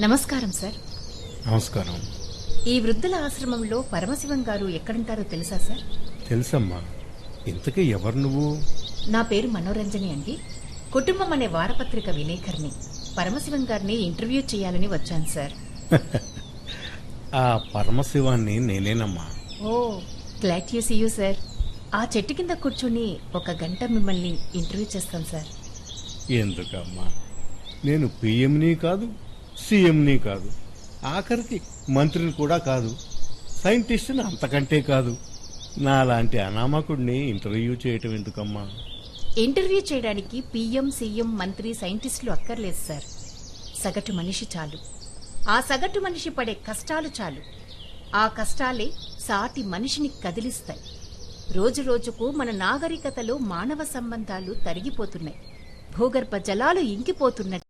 నమస్కారం సార్. నమస్కారం. ఈ వృద్ధుల ఆశ్రమంలో పరమశివం గారు ఎక్కడుంటారో తెలుసా సార్? తెలుసమ్మా. ఇంతకీ ఎవరు నువ్వు? నా పేరు మనోరంజని అండి. కుటుంబం అనే వారపత్రిక విలేకరిని. పరమశివం గారిని ఇంటర్వ్యూ చేయాలని వచ్చాను సార్. ఆ పరమశివాన్ని నేనేనమ్మా. Oh, glad to see you sir. ఆ చెట్టు కింద కూర్చొని 1 గంట మిమ్మల్ని ఇంటర్వ్యూ చేస్తాం సార్. ఎందుకమ్మా? నేను పిఎంని కాదు, సీఎంని కాదు, ఆఖరికి మంత్రిని కూడా కాదు, సైంటిస్ట్ని అంతకంటే కాదు. నాలాంటి అనామకుడిని ఇంటర్వ్యూ చేయటం ఎందుకమ్మా? ఇంటర్వ్యూ చేయడానికి పిఎం, సీఎం, మంత్రి, సైంటిస్టులు అక్కర్లేదు సార్. సగటు మనిషి చాలు. ఆ సగటు మనిషి పడే కష్టాలు చాలు. ఆ కష్టాలే సాటి మనిషిని కదిలిస్తాయి. రోజు రోజుకు మన నాగరికతలో మానవ సంబంధాలు తరిగిపోతున్నాయి. భూగర్భ జలాలు ఇంకిపోతున్నాయి.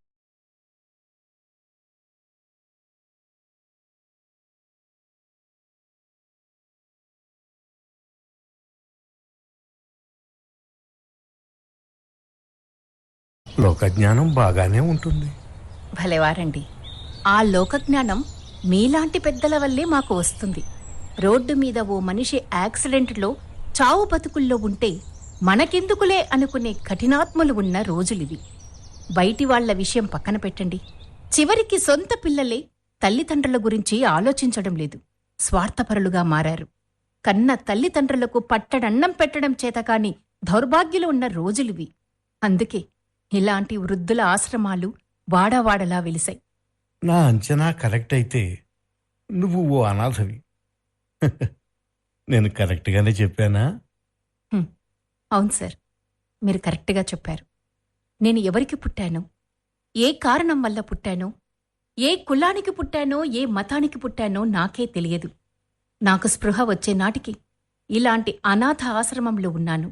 లోకజ్ఞానం బాగానే ఉంటుంది. భలేవారండి. ఆ లోకజ్ఞానం మీలాంటి పెద్దల వల్లే మాకు వస్తుంది. రోడ్డు మీద ఓ మనిషి యాక్సిడెంట్లో చావు బతుకుల్లో ఉంటే మనకెందుకులే అనుకునే కఠినాత్ములు ఉన్న రోజులివి. బయటి వాళ్ల విషయం పక్కన పెట్టండి. చివరికి సొంత పిల్లలే తల్లిదండ్రుల గురించి ఆలోచించడం లేదు. స్వార్థపరులుగా మారారు. కన్న తల్లిదండ్రులకు పట్టడన్నం పెట్టడం చేతకాని దౌర్భాగ్యులు ఉన్న రోజులివి. అందుకే ఇలాంటి వృద్ధుల ఆశ్రమాలు వాడవాడలా వెలిశాయి. నా అంచనా కరెక్ట్ అయితే నువ్వు ఓ అనాథవి. నేను కరెక్ట్గానే చెప్పానా? అవును సార్, మీరు కరెక్ట్గా చెప్పారు. నేను ఎవరికి పుట్టానో, ఏ కారణం వల్ల పుట్టానో, ఏ కులానికి పుట్టానో, ఏ మతానికి పుట్టానో నాకే తెలియదు. నాకు స్పృహ వచ్చే నాటికి ఇలాంటి అనాథ ఆశ్రమంలో ఉన్నాను.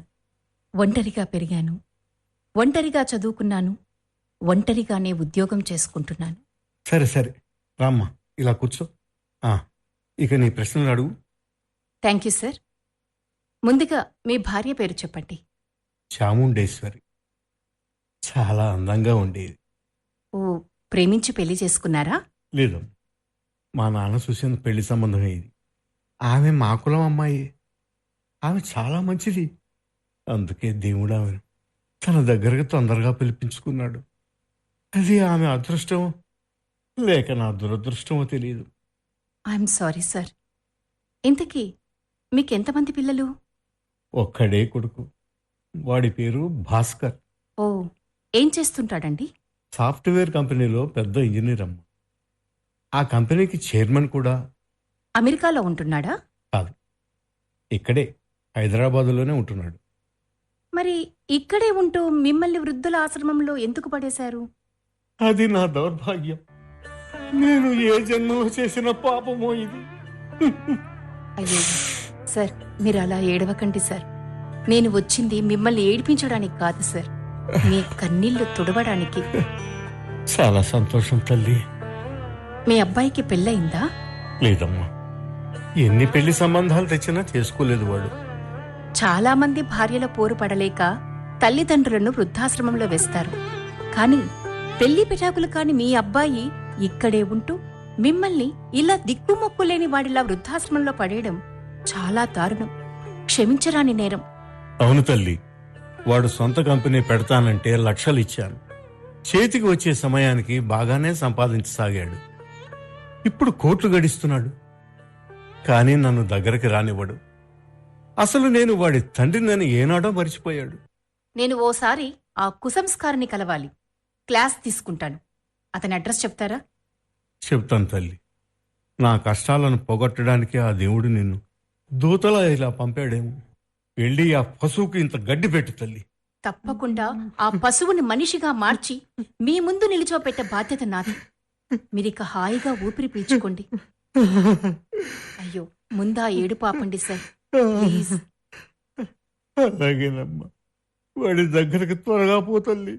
ఒంటరిగా పెరిగాను, ఒంటరిగా చదువుకున్నాను, ఒంటరిగానే ఉద్యోగం చేసుకుంటున్నాను. సరే సరే రామ్మా, ఇలా కూర్చో. ఇక నీ ప్రశ్నలు అడుగు. Thank you sir. ముందుగా మీ భార్య పేరు చెప్పండి. చాముండేశ్వరి. చాలా అందంగా ఉండేది. ఓ, ప్రేమించి పెళ్లి చేసుకున్నారా? లేదు, మా నాన్న చూసిన పెళ్లి సంబంధం ఇది. ఆమె మా కులం అమ్మాయి. ఆమె చాలా మంచిది. అందుకే దేవుడు ఆమెను తన దగ్గరకు తొందరగా పిలిపించుకున్నాడు. అది ఆమె అదృష్టమో లేక నా దురదృష్టమో తెలియదు. I'm sorry sir. ఇంతకీ మీకెంతమంది పిల్లలు? ఒక్కడే కొడుకు. వాడి పేరు భాస్కర్. ఓ, ఏం చేస్తుంటాడండి? సాఫ్ట్వేర్ కంపెనీలో పెద్ద ఇంజనీర్ అమ్మ. ఆ కంపెనీకి చైర్మన్ కూడా. అమెరికాలో ఉంటున్నాడా? కాదు, ఇక్కడే హైదరాబాదులోనే ఉంటున్నాడు. మరి ఇక్కడే ఉంటూ మిమ్మల్ని వృద్ధుల ఆశ్రమంలో ఎందుకు పడేశారు? అది నా దౌర్భాగ్యం. నేను ఏ జన్మలో చేసిన పాపమో ఇది. అయ్యో సార్, మీరు అలా ఏడవకండి సార్. నేను వచ్చింది మిమ్మల్ని ఏడిపించడానికి కాదు సార్, మీ కన్నీళ్లు తుడవడానికి. చాలా సంతోషం తల్లి. మీ అబ్బాయికి పెళ్ళయిందా? లేదమ్మా, ఎన్ని పెళ్లి సంబంధాలు తెచ్చినా చేసుకోలేదు వాడు. చాలా మంది భార్యల పోరు పడలేక తల్లిదండ్రులను వృద్ధాశ్రమంలో వేస్తారు. కాని పెళ్లి పిటాకులు కాని మీ అబ్బాయి ఇక్కడే ఉంటూ మిమ్మల్ని ఇలా దిక్కుమొక్కులేని వాడిలా వృద్ధాశ్రమంలో పడేయడం చాలా దారుణం. క్షమించరాని నేరం. అవును తల్లి, వాడు సొంత కంపెనీ పెడతానంటే లక్షలు ఇచ్చాను. చేతికి వచ్చే సమయానికి బాగానే సంపాదించసాగాడు. ఇప్పుడు కోట్లు గడిస్తున్నాడు. కానీ నన్ను దగ్గరికి రానివ్వడు. అసలు నేను వాడి తండ్రినని ఏనాడో మరిచిపోయాడు. నేను ఓసారి ఆ కుసంస్కారాన్ని కలవాలి. క్లాస్ తీసుకుంటాను. అతని అడ్రస్ చెప్తారా? చెప్తాను తల్లి. నా కష్టాలను పోగొట్టడానికి ఆ దేవుడు నిన్ను దూతలా ఇలా పంపాడేమో. వెళ్ళి ఆ పశువుకి ఇంత గడ్డి పెట్టు తల్లి. తప్పకుండా ఆ పశువుని మనిషిగా మార్చి మీ ముందు నిలిచోపెట్టే బాధ్యత నాది. మీరిక హాయిగా ఊపిరి పీల్చుకోండి. అయ్యో, ముందా ఏడు పాపండి సార్, ప్లీజ్. అలాగేనమ్మా, వాడి దగ్గరకు త్వరగా పోతల్లి.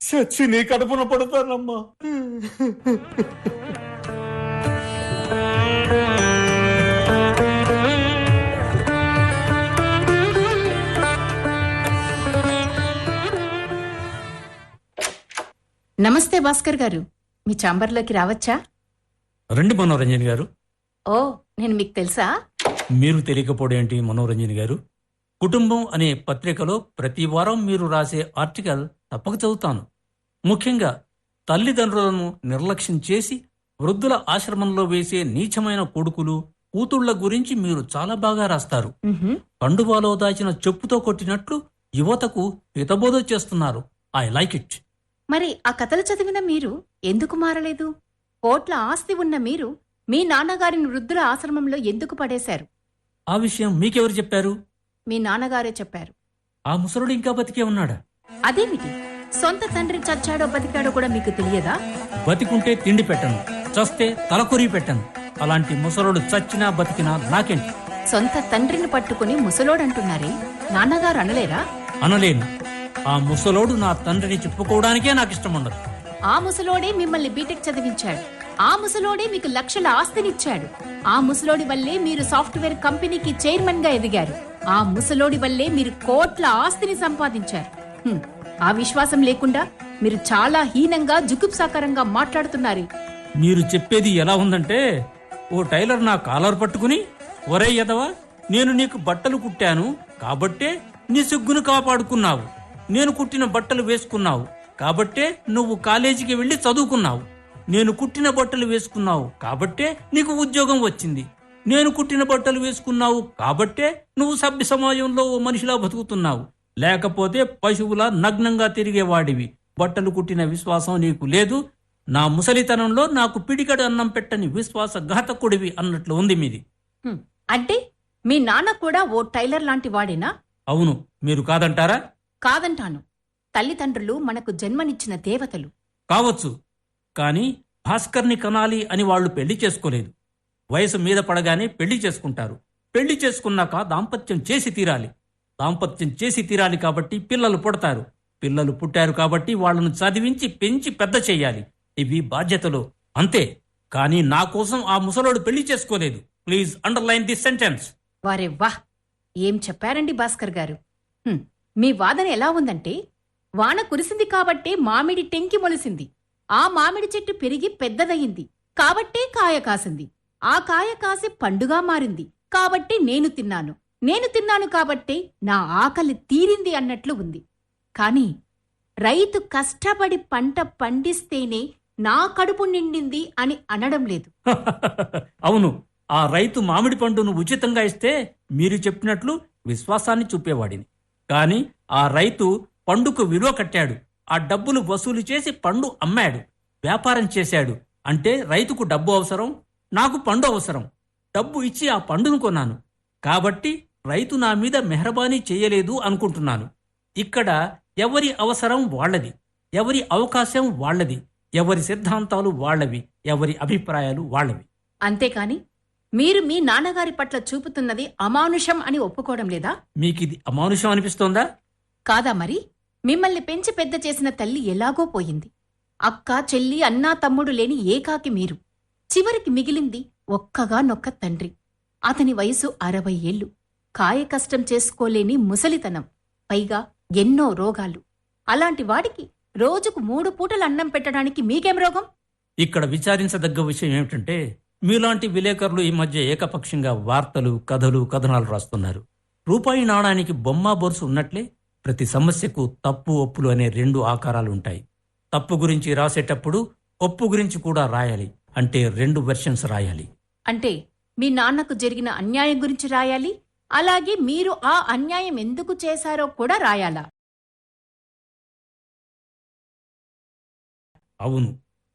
చచ్చి నీ కడుపున పడతానమ్మా. నమస్తే భాస్కర్ గారు, మీ ఛాంబర్లోకి రావచ్చా? రండి మనోరంజన్ గారు. ఓ, నేను మీకు తెలుసా? మీరు తెలియకపోవడేంటి మనోరంజన్ గారు? కుటుంబం అనే పత్రికలో ప్రతి వారం మీరు రాసే ఆర్టికల్ తప్పక చదువుతాను. ముఖ్యంగా తల్లిదండ్రులను నిర్లక్ష్యం చేసి వృద్ధుల ఆశ్రమంలో వేసే నీచమైన కొడుకులు కూతుళ్ల గురించి మీరు చాలా బాగా రాస్తారు. కండువాలో దాచిన చెప్పుతో కొట్టినట్లు యువతకు హితబోధ చేస్తున్నారు. I like it. మరి ఆ కథలు చదివిన మీరు ఎందుకు మారలేదు? కోట్ల ఆస్తి ఉన్న మీరు మీ నాన్నగారిని వృద్ధుల ఆశ్రమంలో ఎందుకు పడేశారు? ఆ విషయం మీకెవరు చెప్పారు? మీ నాన్నగారే చెప్పారు. ఆ ముసలుడు ఇంకా బతికే ఉన్నాడా? అదేమిటి, సొంత తండ్రి చచ్చాడో బతికాడో కూడా మీకు తెలియదా? బతికుంటే తిండి పెట్టను, చస్తే తలకొరి పెట్టను. అలాంటి ముసలోడు చచ్చినా బతికినా నాకేంటి? సొంత తండ్రిని పట్టుకుని ముసలోడంటున్నారే, నాన్నగారు అనలేరా? అనలేను. ఆ ముసలోడు నా తండ్రిని చెప్పుకోవడానికే నాకు ఇష్టం ఉండదు. ఆ ముసలోడే మిమ్మల్ని బీటెక్ చదివించాడు. ఆ ముసలోడే మీకు లక్షల ఆస్తినిచ్చాడు. ఆ ముసలోడి వల్లే మీరు సాఫ్ట్వేర్ కంపెనీకి చైర్మన్ గా ఎదిగారు. ఆ ముసలోడి వల్లే మీరు కోట్ల ఆస్తిని సంపాదించారు. ఆ విశ్వాసం లేకుండా మీరు చాలా హీనంగా జుగుప్సాకరంగా మాట్లాడుతున్నారు. మీరు చెప్పేది ఎలా ఉందంటే, ఓ టైలర్ నా కాలర్ పట్టుకుని, ఒరే యదవా, నేను నీకు బట్టలు కుట్టాను కాబట్టే నీ సిగ్గును కాపాడుకున్నావు. నేను కుట్టిన బట్టలు వేసుకున్నావు కాబట్టే నువ్వు కాలేజీకి వెళ్లి చదువుకున్నావు. నేను కుట్టిన బట్టలు వేసుకున్నావు కాబట్టే నీకు ఉద్యోగం వచ్చింది. నేను కుట్టిన బట్టలు వేసుకున్నావు కాబట్టే నువ్వు సభ్య సమాజంలో ఓ మనిషిలా బతుకుతున్నావు. లేకపోతే పశువులా నగ్నంగా తిరిగేవాడివి. బట్టలు కుట్టిన విశ్వాసం నీకు లేదు. నా ముసలితనంలో నాకు పిడికడు అన్నం పెట్టని విశ్వాసఘాతకుడివి అన్నట్లు ఉంది మీది. అంటే మీ నాన్న కూడా ఓ టైలర్ లాంటి వాడేనా? అవును, మీరు కాదంటారా? కాదంటాను. తల్లిదండ్రులు మనకు జన్మనిచ్చిన దేవతలు కావచ్చు, కానీ భాస్కర్ని కనాలి అని వాళ్ళు పెళ్లి చేసుకోలేదు. వయసు మీద పడగానే పెళ్లి చేసుకుంటారు. పెళ్లి చేసుకున్నాక దాంపత్యం చేసి తీరాలి. దాంపత్యం చేసి తీరాలి కాబట్టి పిల్లలు పుడతారు. పిల్లలు పుట్టారు కాబట్టి వాళ్లను చదివించి పెంచి పెద్ద చెయ్యాలి. ఇవి బాధ్యతలు, అంతే. కానీ నా కోసం ఆ ముసలోడు పెళ్లి చేసుకోలేదు. Please underline this sentence. వారే వాహ్, ఏం చెప్పారండి భాస్కర్ గారు. మీ వాదన ఎలా ఉందంటే, వాన కురిసింది కాబట్టే మామిడి టెంకి మొలిసింది. ఆ మామిడి చెట్టు పెరిగి పెద్దదయ్యింది కాబట్టే కాయ కాసింది. ఆ కాయ కాసి పండుగా మారింది కాబట్టి నేను తిన్నాను. నేను తిన్నాను కాబట్టే నా ఆకలి తీరింది అన్నట్లు ఉంది. కాని రైతు కష్టపడి పంట పండిస్తేనే నా కడుపు నిండింది అని అనడం లేదు. అవును, ఆ రైతు మామిడి పండును ఉచితంగా ఇస్తే మీరు చెప్పినట్లు విశ్వాసాన్ని చూపేవాడిని. కాని ఆ రైతు పండుకు విలువ కట్టాడు. ఆ డబ్బులు వసూలు చేసి పండు అమ్మాడు, వ్యాపారం చేశాడు. అంటే రైతుకు డబ్బు అవసరం, నాకు పండు అవసరం. డబ్బు ఇచ్చి ఆ పండును కొన్నాను కాబట్టి రైతు నా మీద మెహర్బానీ చేయలేదు అనుకుంటున్నాను. ఇక్కడ ఎవరి అవసరం వాళ్లది, ఎవరి అవకాశం వాళ్లది, ఎవరి సిద్ధాంతాలు వాళ్లవి, ఎవరి అభిప్రాయాలు వాళ్లవి. అంతేకాని మీరు మీ నాన్నగారి పట్ల చూపుతున్నది అమానుషం అని ఒప్పుకోవడం లేదా? మీకిది అమానుషం అనిపిస్తోందా? కాదా మరి? మిమ్మల్ని పెంచి పెద్ద చేసిన తల్లి ఎలాగో పోయింది. అక్క, చెల్లి, అన్నా, తమ్ముడు లేని ఏకాకి మీరు. చివరికి మిగిలింది ఒక్కగానొక్క తండ్రి. అతని వయసు 60 ఏళ్లు. కాయకష్టం చేసుకోలేని ముసలితనం, పైగా ఎన్నో రోగాలు. అలాంటి వాడికి రోజుకు 3 పూటలు అన్నం పెట్టడానికి మీకేం రోగం? ఇక్కడ విచారించదగ్గ విషయం ఏమిటంటే, మీలాంటి విలేకరులు ఈ మధ్య ఏకపక్షంగా వార్తలు, కథలు, కథనాలు రాస్తున్నారు. రూపాయి నాణానికి బొమ్మ బొరుసు ఉన్నట్లే ప్రతి సమస్యకు తప్పు, ఒప్పులు అనే 2 ఆకారాలు ఉంటాయి. తప్పు గురించి రాసేటప్పుడు ఒప్పు గురించి కూడా రాయాలి. అంటే 2 వెర్షన్స్ రాయాలి. అంటే మీ నాన్నకు జరిగిన అన్యాయం గురించి రాయాలి, అలాగే మీరు ఆ అన్యాయం ఎందుకు చేశారో కూడా రాయాలా? అవును,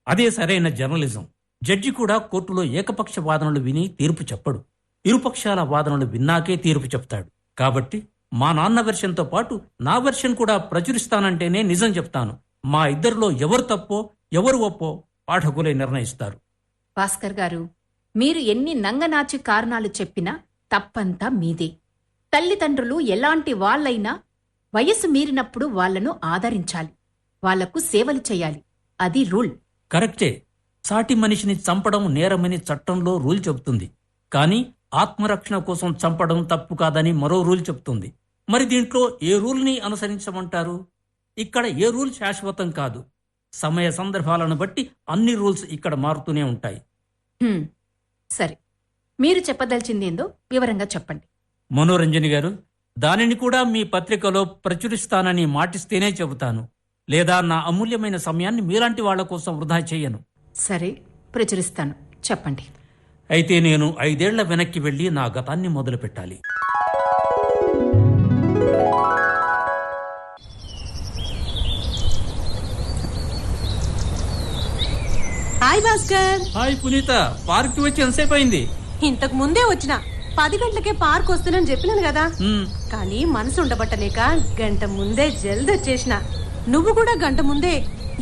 అదే సరైన జర్నలిజం. జడ్జి కూడా కోర్టులో ఏకపక్ష వాదనలు విని తీర్పు చెప్పడు. ఇరుపక్షాల వాదనలు విన్నాకే తీర్పు చెప్తాడు. కాబట్టి మా నాన్న వెర్షన్తో పాటు నా వెర్షన్ కూడా ప్రచురిస్తానంటేనే నిజం చెప్తాను. మా ఇద్దరిలో ఎవరు తప్పో ఎవరు ఒప్పో పాఠకులే నిర్ణయిస్తారు. భాస్కర్ గారు, మీరు ఎన్ని నంగనాచి కారణాలు చెప్పినా తప్పంతా మీదే. తల్లిదండ్రులు ఎలాంటి వాళ్ళైనా వయసు మీరినప్పుడు వాళ్లను ఆదరించాలి. వాళ్లకు సేవలు చేయాలి. అది రూల్. కరెక్టే. సాటి మనిషిని చంపడం నేరమని చట్టంలో రూల్ చెబుతుంది. కానీ ఆత్మరక్షణ కోసం చంపడం తప్పు కాదని మరో రూల్ చెబుతుంది. మరి దీంట్లో ఏ రూల్ని అనుసరించమంటారు? ఇక్కడ ఏ రూల్ శాశ్వతం కాదు. సమయ సందర్భాలను బట్టి అన్ని రూల్స్ ఇక్కడ మారుతూనే ఉంటాయి. సరే, మీరు చెప్పదలిచిందేందో వివరంగా చెప్పండి. మనోరంజని గారు, దానిని కూడా మీ పత్రికలో ప్రచురిస్తానని మాటిస్తేనే చెబుతాను. లేదా నా అమూల్యమైన సమయాన్ని మీలాంటి వాళ్ల కోసం వృధా చేయను. సరే, ప్రచురిస్తాను. చెప్పండి. అయితే నేను 5 ఏళ్ల వెనక్కి వెళ్లి నా గతాన్ని మొదలు పెట్టాలి. హాయ్ భాస్కర్. హాయ్ పునీత, పార్క్ వచ్చి ఎంతసేపు అయింది? ఇంతకు ముందే వచ్చిన 10 గంటలకే పార్క్ వస్తున్నాను చెప్పినాను కదా. కానీ మనసు ఉండబట్టలేక గంట ముందే జల్ది వచ్చేసిన. నువ్వు కూడా గంట ముందే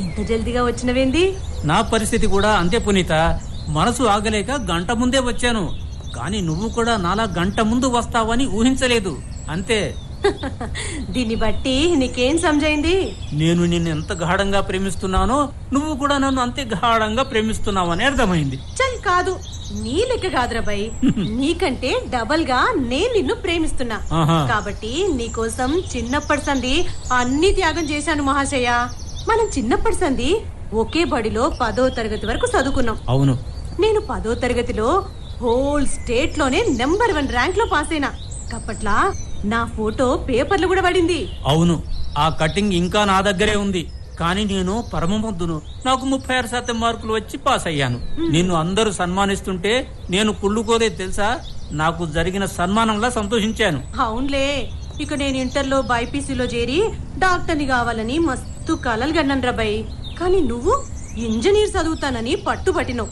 ఇంత జల్దిగా వచ్చినవేంది? నా పరిస్థితి కూడా అంతే పునీత. మనసు ఆగలేక గంట ముందే వచ్చాను. కానీ నువ్వు కూడా నాలా గంట ముందు వస్తావని ఊహించలేదు. అంతే. దీన్ని బట్టి నీకేం సమజైంది? నేను నిన్ను ఎంత గాఢంగా ప్రేమిస్తున్నానో నువ్వు కూడా నన్ను అంతే గాఢంగా ప్రేమిస్తున్నావని అర్థమైంది. చల్ కాదు, నీ లెక్క కాదురాబాయ్. నీకంటే డబల్ గా నేను నిన్ను ప్రేమిస్తున్నా. కాబట్టి నీకోసం చిన్నప్పటి సంది అన్ని త్యాగం చేశాను మహాశయ. మనం చిన్నప్పటి సంది ఒకే బడిలో 10వ తరగతి వరకు చదువుకున్నాం. అవును. నేను 10వ తరగతిలో హోల్ స్టేట్ లోనే నెంబర్ 1 ర్యాంక్ లో పాస్ అయినా. అప్పట్లా నా ఫోటో పేపర్లు కూడా పడింది. అవును, ఆ కటింగ్ ఇంకా నా దగ్గరే ఉంది. కానీ నేను పరమమంతును. నాకు 36% మార్కులు వచ్చి పాస్ అయ్యాను. నిన్ను అందరూ సన్మానిస్తుంటే నేను కుళ్ళుకోదే తెలుసా. నాకు జరిగిన సన్మానంలా సంతోషించాను. అవునులే. ఇక నేను ఇంటర్లో బైపీసీలో చేరి డాక్టర్ని కావాలని మస్తు కలలు గన్నాను రాబాయ్. కానీ నువ్వు ఇంజనీర్ చదువుతానని పట్టుబట్టినావు.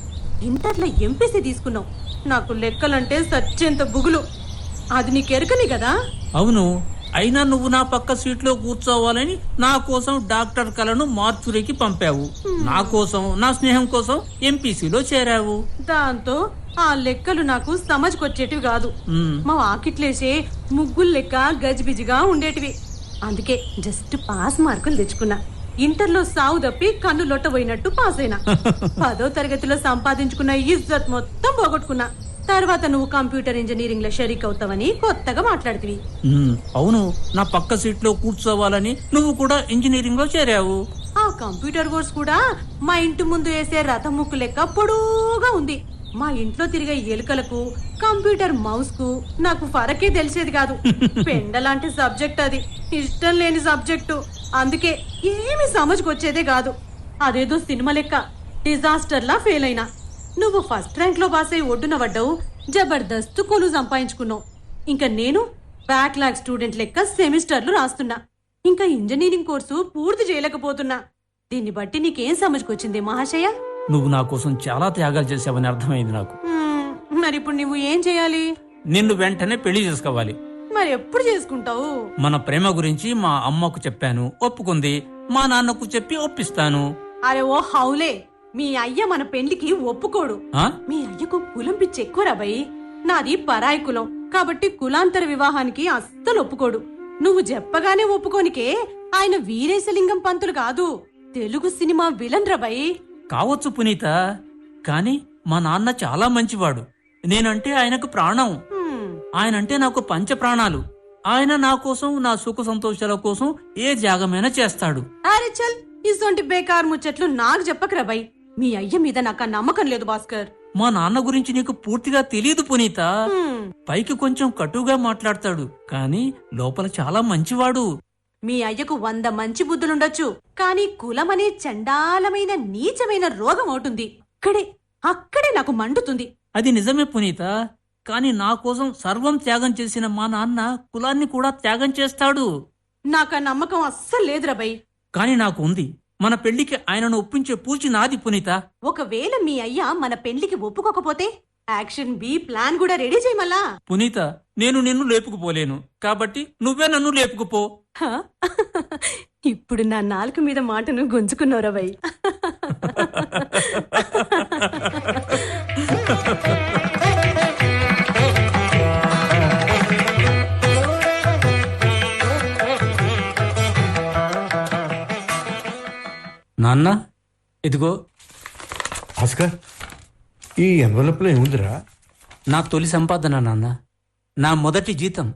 ఇంటర్లో ఎంపీసీ తీసుకున్నావు. నాకు లెక్కలంటే సచ్చేంత బుగులు. అది నీకెరకని కదా. అవును, అయినా నువ్వు నా పక్క సీట్లో కూర్చోవాలని నా కోసం డాక్టర్ కలను మార్చురీకి పంపావు. నా కోసం, నా స్నేహం కోసం ఎంపీసీలో చేరావు. దాంతో ఆ లెక్కలు నాకు సమజ్కొచ్చేటివి కాదు. మా వాకిట్లేసే ముగ్గులు లెక్క గజిబిజిగా ఉండేటివి. అందుకే జస్ట్ పాస్ మార్కులు తెచ్చుకున్నా. ఇంటర్లో సావు తప్పి కన్ను లొట్టబోయినట్టు పాస్ అయినా. 10వ తరగతిలో సంపాదించుకున్న ఇజ్జత్ మొత్తం పోగొట్టుకున్నా. తర్వాత నువ్వు కంప్యూటర్ ఇంజనీరింగ్ లో షరీక్ అవుతావని కొత్తగా మాట్లాడుతీవి. అవును, నా పక్క సీట్ లో కూర్చోవాలని నువ్వు కూడా ఇంజనీరింగ్ లో చేరావు. ఆ కంప్యూటర్ కోర్స్ కూడా మా ఇంటి ముందు వేసే రథం ముక్కు లెక్క పొడుగా ఉంది. మా ఇంట్లో తిరిగే ఎలుకలకు కంప్యూటర్ మౌస్ కు నాకు ఫరకే తెలిసేది కాదు. పెండలాంటి సబ్జెక్ట్ అది. ఇష్టం లేని సబ్జెక్టు. అందుకే ఏమి సమజ్కొచ్చేదే కాదు. అదేదో సినిమా లెక్క డిజాస్టర్ లా ఫెయిల్ అయినా. నువ్వు ఫస్ట్ ర్యాంక్ లో పాస్ అయి ఒడ్డున పడ్డావు. జబర్దస్త్ కొలు సంపాదించుకున్నావు. ఇంకా నేను బ్యాక్లాగ్ స్టూడెంట్ లెక్క సెమిస్టర్లు రాస్తున్నా. ఇంకా ఇంజనీరింగ్ కోర్సు పూర్తి చేయలేకపోతున్నా. దీన్ని బట్టి నీకేం సమజ్కొచ్చింది మహాశయ? నువ్వు నా కోసం చాలా త్యాగాలు చేసావని అర్థమైంది నాకు. మరి ఇప్పుడు నువ్వు ఏం చేయాలి? నిన్ను వెంటనే పెళ్లి చేసుకోవాలి. మరి ఎప్పుడు చేసుకుంటావు? మన ప్రేమ గురించి మా అమ్మకు చెప్పాను, ఒప్పుకుంది. మా నాన్నకు చెప్పి ఒప్పిస్తాను. అరే ఓ హౌలే, మీ అయ్య మన పెళ్లికి ఒప్పుకోడు. మీ అయ్యకు కులం పిచ్చి ఎక్కువరా బై. నాది పరాయి కులం కాబట్టి కులాంతర వివాహానికి అస్సలు ఒప్పుకోడు. నువ్వు చెప్పగానే ఒప్పుకోనికే ఆయన వీరేశలింగం పంతులు కాదు, తెలుగు సినిమా విలన్ రబై. కావచ్చు పునీత, కాని మా నాన్న చాలా మంచివాడు. నేనంటే ఆయనకు ప్రాణం. ఆయనంటే నాకు పంచ ప్రాణాలు. ఆయన నా కోసం, నా సుఖ సంతోషాల కోసం ఏ త్యాగమైనా చేస్తాడు. అరే చల్, ఇసొంటి బేకార్ ముచ్చట్లు నాకు చెప్పకరా బై. మీ అయ్య మీద నాకు నమ్మకం లేదు భాస్కర్. మా నాన్న గురించి నీకు పూర్తిగా తెలియదు పునీత. పైకి కొంచెం కటుగా మాట్లాడతాడు, కానీ లోపల చాలా మంచివాడు. మీ అయ్యకు 100 మంచి బుద్ధులుండొచ్చు, కానీ కులమనే చండాలమైన నీచమైన రోగం అవుతుంది. అక్కడే నాకు మండుతుంది. అది నిజమే పునీత, కాని నా కోసం సర్వం త్యాగం చేసిన మా నాన్న కులాన్ని కూడా త్యాగం చేస్తాడు. నాకా నమ్మకం అస్సలు లేదురా బై. కాని నాకు ఉంది. మన పెళ్లికి ఆయనను ఒప్పించే పూచి నాది పునీత. ఒకవేళ మీ అయ్య మన పెళ్లికి ఒప్పుకోకపోతే యాక్షన్ బి ప్లాన్ కూడా రెడీ చేయమల్లా. పునీత, నేను నిన్ను లేపుకుపోలేను, కాబట్టి నువ్వే నన్ను లేపుకుపో. ఇప్పుడు నా నాలుక మీద మాటను గుంజుకున్నారా బై. నాన్న ఇదిగో భాస్కర్, ఈ ఎన్వలప్లో ఏముందిరా? నా తొలి సంపాదన నాన్న, నా మొదటి జీతం.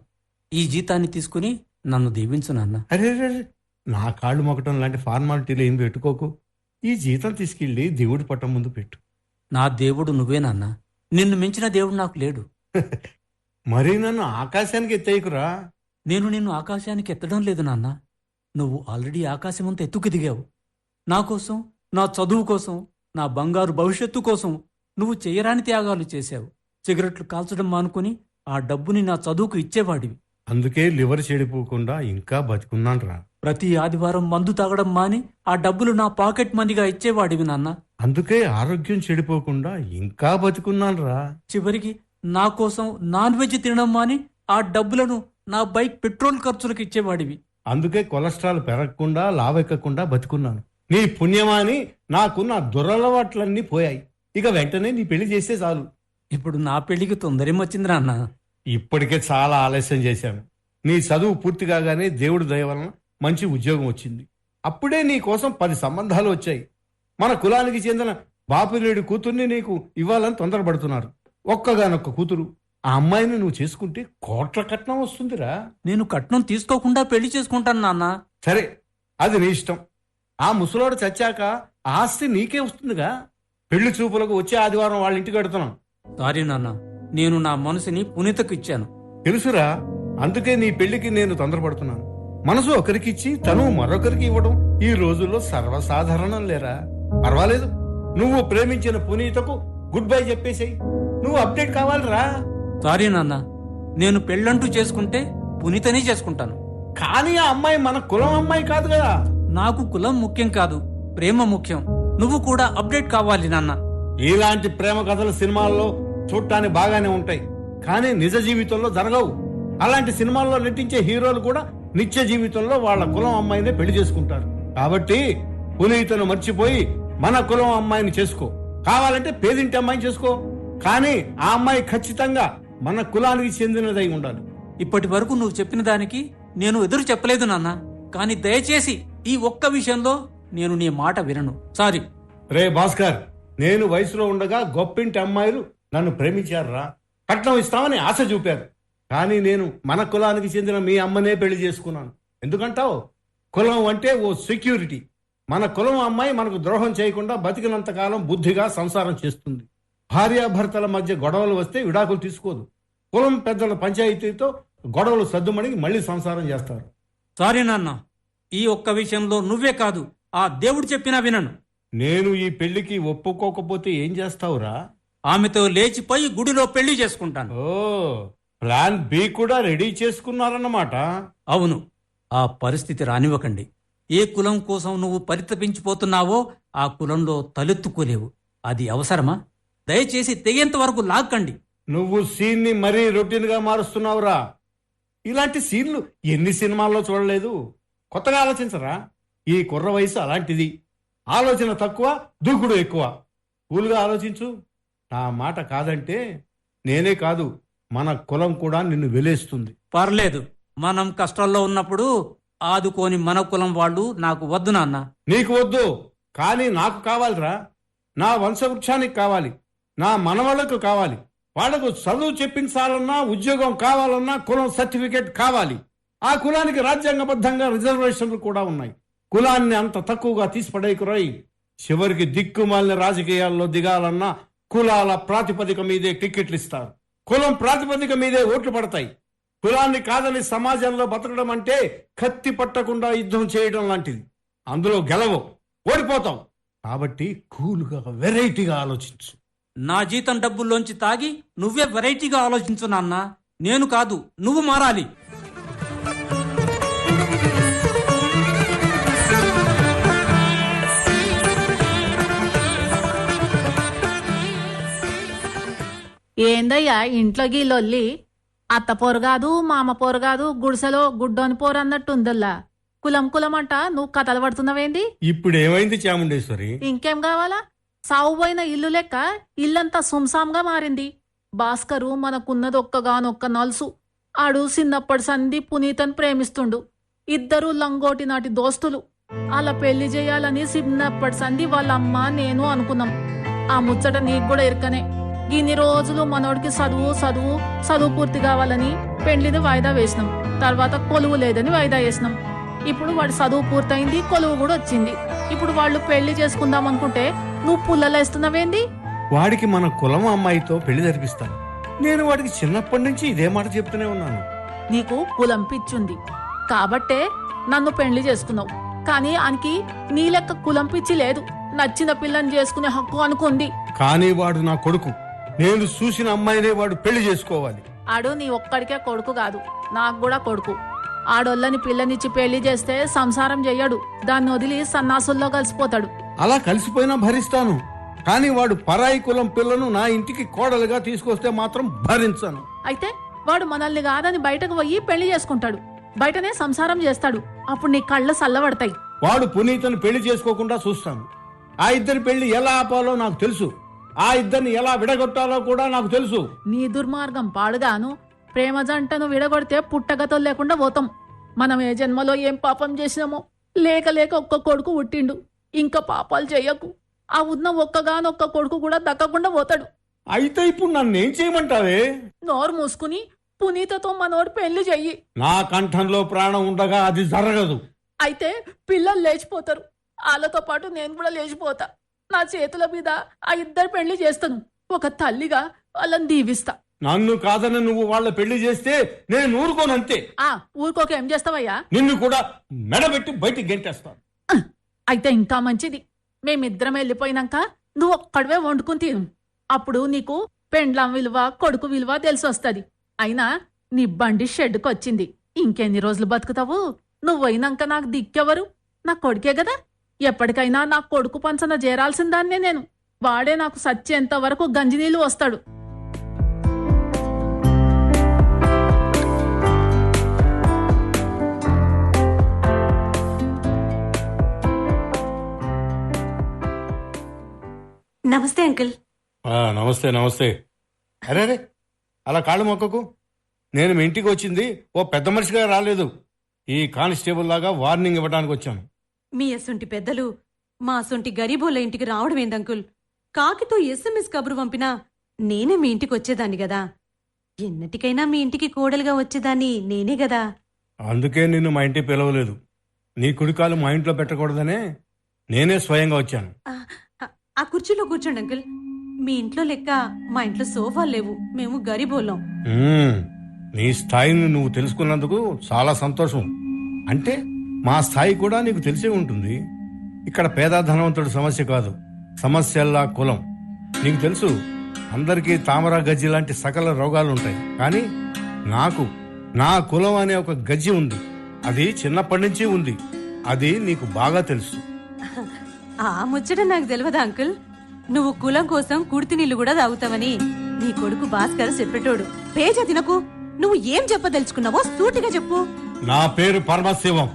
ఈ జీతాన్ని తీసుకుని నన్ను దీవించు నాన్న. అరే అరే అరే, నా కాళ్ళు మొక్కటం లాంటి ఫార్మాలిటీలు ఏం పెట్టుకోకు. ఈ జీతం తీసుకెళ్ళి దేవుడి పట్టం ముందు పెట్టు. నా దేవుడు నువ్వే నాన్న, నిన్ను మించిన దేవుడు నాకు లేడు. మరీ నన్ను ఆకాశానికి ఎత్తేయకురా. నేను నిన్ను ఆకాశానికి ఎత్తడం లేదు నాన్న, నువ్వు ఆల్రెడీ ఆకాశమంతా ఎత్తుకు దిగావు. నా కోసం, నా చదువు కోసం, నా బంగారు భవిష్యత్తు కోసం నువ్వు చేయరాని త్యాగాలు చేశావు. సిగరెట్లు కాల్చడం మానుకొని ఆ డబ్బుని నా చదువుకు ఇచ్చేవాడివి. అందుకే లివర్ చెడిపోకుండా ఇంకా బతికున్నానురా. ప్రతి ఆదివారం మందు తాగడం మాని ఆ డబ్బులు నా పాకెట్ మనీగా ఇచ్చేవాడివి నాన్న. అందుకే ఆరోగ్యం చెడిపోకుండా ఇంకా బతికున్నానురా. చివరికి నా కోసం నాన్ వెజ్ తినడం మాని ఆ డబ్బులను నా బైక్ పెట్రోల్ ఖర్చులకు ఇచ్చేవాడివి. అందుకే కొలెస్ట్రాల్ పెరగకుండా లావెక్కకుండా బతికున్నాను. నీ పుణ్యమాని నాకున్న దురలవాట్లన్నీ పోయాయి. ఇక వెంటనే నీ పెళ్లి చేస్తే చాలు. ఇప్పుడు నా పెళ్లికి తొందరేమొచ్చిందిరా అన్న. ఇప్పటికే చాలా ఆలస్యం చేశాను. నీ చదువు పూర్తి కాగానే దేవుడి దయ వలన మంచి ఉద్యోగం వచ్చింది. అప్పుడే నీ కోసం 10 సంబంధాలు వచ్చాయి. మన కులానికి చెందిన బాపిరేడు కూతుర్ని నీకు ఇవ్వాలని తొందరపడుతున్నారు. ఒక్కగానొక్క కూతురు. ఆ అమ్మాయిని నువ్వు చేసుకుంటే కోట్ల కట్నం వస్తుందిరా. నేను కట్నం తీసుకోకుండా పెళ్లి చేసుకుంటాను నాన్న. సరే, అది నీ ఇష్టం. ఆ ముసలోడు చచ్చాక ఆ ఆస్తి నీకే వస్తుందిగా. పెళ్లి చూపులకు వచ్చే ఆదివారం వాళ్ళ ఇంటికి వెడుతున్నాం. సారీ నాన్న, నేను నా మనసుని పునీతకు ఇచ్చాను. తెలుసురా, అందుకే నీ పెళ్లికి నేను తొందరపడుతున్నాను. మనసు ఒకరికిచ్చి తను మరొకరికి ఇవ్వడం ఈ రోజుల్లో సర్వసాధారణం లేరా. పర్వాలేదు, నువ్వు ప్రేమించిన పునీతకు గుడ్ బై చెప్పేసేయ్. నువ్వు అప్డేట్ కావాలిరా. సారీ నాన్న, నేను పెళ్ళంటూ చేసుకుంటే పునీతనే చేసుకుంటాను. కానీ ఆ అమ్మాయి మన కులం అమ్మాయి కాదు కదా. నాకు కులం ముఖ్యం కాదు, ప్రేమ ముఖ్యం. నువ్వు కూడా అప్డేట్ కావాలి నాన్న. ఇలాంటి ప్రేమ కథలు సినిమాల్లో చూడటానికి బాగానే ఉంటాయి, కానీ నిజ జీవితంలో జరగవు. అలాంటి సినిమాల్లో నటించే హీరోలు కూడా నిత్య జీవితంలో వాళ్ళ కులం అమ్మాయినే పెళ్లి చేసుకుంటారు. కాబట్టి పునీతను మర్చిపోయి మన కులం అమ్మాయిని చేసుకో. కావాలంటే పేదింటి అమ్మాయిని చేసుకో, కానీ ఆ అమ్మాయి ఖచ్చితంగా మన కులానికి చెందినదై ఉండాలి. ఇప్పటి వరకు నువ్వు చెప్పిన దానికి నేను ఎదురు చెప్పలేదు నాన్న, కానీ దయచేసి ఈ ఒక్క విషయంలో నేను నీ మాట వినను. సారీ. రే భాస్కర్, నేను వయసులో ఉండగా గొప్పింటి అమ్మాయిలు నన్ను ప్రేమించారురా. కట్నం ఇస్తామని ఆశ చూపారు. కానీ నేను మన కులానికి చెందిన మీ అమ్మనే పెళ్లి చేసుకున్నాను. ఎందుకంటావు? కులం అంటే ఓ సెక్యూరిటీ. మన కులం అమ్మాయి మనకు ద్రోహం చేయకుండా బతికినంతకాలం బుద్ధిగా సంసారం చేస్తుంది. భార్యాభర్తల మధ్య గొడవలు వస్తే విడాకులు తీసుకోదు. కులం పెద్దల పంచాయతీతో గొడవలు సద్దుమణిగి మళ్ళీ సంసారం చేస్తారు. సారీ నాన్న, ఈ ఒక్క విషయంలో నువ్వే కాదు, ఆ దేవుడు చెప్పినా వినను. నేను ఈ పెళ్లికి ఒప్పుకోకపోతే ఏం చేస్తావురా? ఆమెతో లేచిపోయి గుడిలో పెళ్లి చేసుకుంటాను. ఓ, ప్లాన్ బి కూడా రెడీ చేసుకున్నారన్నమాట. అవును, ఆ పరిస్థితి రానివ్వకండి. ఏ కులం కోసం నువ్వు పరితపించిపోతున్నావో ఆ కులంలో తలెత్తుకోలేవు. అది అవసరమా? దయచేసి తెగేంత వరకు లాక్కండి. నువ్వు సీన్ ని మరీ రొటీన్ గా మారుస్తున్నావురా. ఇలాంటి సీన్లు ఎన్ని సినిమాల్లో చూడలేదు. కొత్తగా ఆలోచించరా. ఈ కుర్ర వయసు అలాంటిది. ఆలోచన తక్కువ, దూకుడు ఎక్కువ. కూల్గా ఆలోచించు. నా మాట కాదంటే నేనే కాదు, మన కులం కూడా నిన్ను వెలేస్తుంది. పర్లేదు, మనం కష్టాల్లో ఉన్నప్పుడు ఆదుకోని మన కులం వాళ్ళు నాకు వద్దు నాన్న. నీకు వద్దు, కానీ నాకు కావాలిరా. నా వంశవృక్షానికి కావాలి, నా మనవళ్లకు కావాలి. వాళ్లకు చదువు చెప్పించాలన్నా, ఉద్యోగం కావాలన్నా కులం సర్టిఫికేట్ కావాలి. ఆ కులానికి రాజ్యాంగబద్ధంగా రిజర్వేషన్లు కూడా ఉన్నాయి. కులాన్ని అంత తక్కువగా తీసిపడేకురాయి. చివరికి దిక్కుమాలిన రాజకీయాల్లో దిగాలన్నా కులాల ప్రాతిపదిక మీదే టిక్కెట్లు ఇస్తారు. కులం ప్రాతిపదిక మీదే ఓట్లు పడతాయి. కులాన్ని కాదని సమాజంలో బతకడం అంటే కత్తి పట్టకుండా యుద్ధం చేయడం లాంటిది. అందులో గెలవు, ఓడిపోతావు. కాబట్టి కూల్గా వెరైటీగా ఆలోచించు. నా జీతం డబ్బుల్లోంచి తాగి నువ్వే వెరైటీగా ఆలోచించు నాన్న. నేను కాదు, నువ్వు మారాలి. ఏందయ్యా ఇంట్లో గీలొల్లి? అత్త పోరు కాదు, మామ పోరు కాదు, గుడిసెలో గుడ్డోని పోరు అన్నట్టు ఉందల్లా. కులం కులం అంట నువ్వు కథలు పడుతున్నావేంది? ఇప్పుడు ఏమైంది చాముండేశ్వరి? ఇంకేం కావాలా? సావుపోయిన ఇల్లు లెక్క ఇల్లంతా సుంసాంగా మారింది. భాస్కరు మనకున్నది ఒక్కగానొక్క నలుసు. ఆడు చిన్నప్పటి సంధి పునీతను ప్రేమిస్తుండు. ఇద్దరు లంగోటి నాటి దోస్తులు. అలా పెళ్లి చేయాలని చిన్నప్పటి సంధి వాళ్ళ అమ్మ నేను అనుకున్నాం. ఆ ముచ్చట నీకు కూడా ఇరకనే. ఇన్ని రోజులు మనోడికి చదువు పూర్తి కావాలని పెళ్లిని వాయిదా వేసినాం. తర్వాత కొలువు లేదని వాయిదా వేసినాం. ఇప్పుడు వాడి చదువు పూర్తయింది, కొలువు కూడా వచ్చింది. ఇప్పుడు వాళ్ళు పెళ్లి చేసుకుందాం అనుకుంటే నువ్వు పుల్లలేస్తున్నావేంది? వాడికి మన కులం అమ్మాయితో పెళ్లి జరిపిస్తాను. నేను వాడికి చిన్నప్పటి నుంచి ఇదే మాట చెప్తూనే ఉన్నాను. నీకు కులం పిచ్చుంది కాబట్టే నన్ను పెళ్లి చేసుకున్నావు. కానీ ఆయనకి నీ లెక్క కులం పిచ్చి లేదు. నచ్చిన పిల్లని చేసుకునే హక్కు అనుకుంది. కానీ వాడు నా కొడుకు. నేను చూసిన అమ్మాయినే వాడు పెళ్లి చేసుకోవాలి. ఆడు నీ ఒక్కడికే కొడుకు కాదు, నాకు కూడా కొడుకు. ఆడోళ్ళని పిల్లనిచ్చి పెళ్లి చేస్తే సంసారం చెయ్యడు. దాన్ని వదిలి సన్నాసుల్లో కలిసిపోతాడు. అలా కలిసిపోయినా భరిస్తాను. కానీ వాడు పరాయి కులం పిల్లను నా ఇంటికి కోడలుగా తీసుకొస్తే మాత్రం భరించను. అయితే వాడు మనల్ని కాదని బయటకు పోయి పెళ్లి చేసుకుంటాడు. బయటనే సంసారం చేస్తాడు. అప్పుడు నీ కళ్ళు చల్లబడతాయి. వాడు పునీతను పెళ్లి చేసుకోకుండా చూస్తాను. ఆ ఇద్దరి పెళ్లి ఎలా ఆపాలో నాకు తెలుసు. ఆ ఇద్దరిని ఎలా విడగొట్టాలో కూడా నాకు తెలుసు. నీ దుర్మార్గం పాడుగాను. ప్రేమ జంటను విడగొడితే పుట్టగతో లేకుండా పోతాం. మనం ఏ జన్మలో ఏం పాపం చేసినామో లేక లేక ఒక్క కొడుకు పుట్టిండు. ఇంకా పాపాలు చెయ్యకు. ఆ ఉన్న ఒక్కగానొక్క కొడుకు కూడా దక్కకుండా పోతాడు. అయితే ఇప్పుడు నన్నేం చేయమంటావే? నోరు మూసుకుని పునీతతో మనోడు పెళ్లి చెయ్యి. నా కంఠంలో ప్రాణం ఉండగా అది జరగదు. అయితే పిల్లలు లేచిపోతారు. వాళ్ళతో పాటు నేను కూడా లేచిపోతా. నా చేతుల మీద ఆ ఇద్దరు పెళ్లి చేస్తాను. ఒక తల్లిగా వాళ్ళని దీవిస్తా. నన్ను కాదని నువ్వు వాళ్ళ పెళ్లి చేస్తే నేను ఊరుకోనంతే. ఊరుకోక ఏం చేస్తావయ్యా? నిన్ను కూడా మెడబెట్టి బయటికి గెంటేస్తాను. అయితే ఇంకా మంచిది. మేమిద్దరం వెళ్ళిపోయినాక నువ్వు ఒక్కడవే వండుకుని తిను. అప్పుడు నీకు పెండ్లాం విలువ, కొడుకు విలువ తెలిసి వస్తుంది. అయినా నీ బండి షెడ్డుకు వచ్చింది. ఇంకెన్ని రోజులు బతుకుతావు? నువ్వు పోయినాక నాకు దిక్కెవరు? నా కొడుకే కదా. ఎప్పటికైనా నా కొడుకు పంచన చేరాల్సిందాన్నే నేను. వాడే నాకు సచ్చేంత వరకు గంజినీళ్ళు వస్తాడు. నమస్తే అంకుల్. నమస్తే నమస్తే. అరే అరే, అలా కాళ్ళు మొక్కకు. నేను మీ ఇంటికి వచ్చింది ఓ పెద్ద మనిషిగా రాలేదు. ఈ కానిస్టేబుల్ లాగా వార్నింగ్ ఇవ్వడానికి వచ్చాను. మీ అసొంటి పెద్దలు మా అసొంటి గరీబోళ్ళ ఇంటికి రావడం ఏంది అంకుల్? కాకితో SMS కబురు పంపినా నేనే మీ ఇంటికి వచ్చేదాన్ని గదా. ఎన్నటికైనా మీ ఇంటికి కోడలుగా వచ్చేదాన్ని నేనే గదా. అందుకే నిన్ను మా ఇంటికి పిలవలేదు. నీ కుడికాలు మా ఇంట్లో పెట్టకూడదనే నేనే స్వయంగా వచ్చాను. ఆ కుర్చీలో కూర్చోండి అంకుల్. మీ ఇంట్లో లెక్క మా ఇంట్లో సోఫాలు లేవు. మేము గరీబోళ్ళం. నీ స్థాయిని నువ్వు తెలుసుకున్నందుకు చాలా సంతోషం. అంటే మా స్థాయి కూడా నీకు తెలిసే ఉంటుంది. ఇక్కడ పేద ధనవంతుడు సమస్య కాదు, సమస్యల్లా కులం. నీకు తెలుసు, అందరికీ తామర గజ్జి లాంటి సకల రోగాలుంటాయి. కానీ నాకు నా కులం అనే ఒక గజ్జి ఉంది. అది చిన్నప్పటి నుంచి ఉంది. అది నీకు బాగా తెలుసు. ఆ ముచ్చట నాకు తెలియదా అంకుల్? నువ్వు కులం కోసం కుడితి నీళ్లు కూడా తాగుతావని నీ కొడుకు భాస్కర్ చెప్పేటోడు. పేజ తినకు. నువ్వు ఏం చెప్పదలుచుకున్నావో సూటిగా చెప్పు. నా పేరు పరమశివం,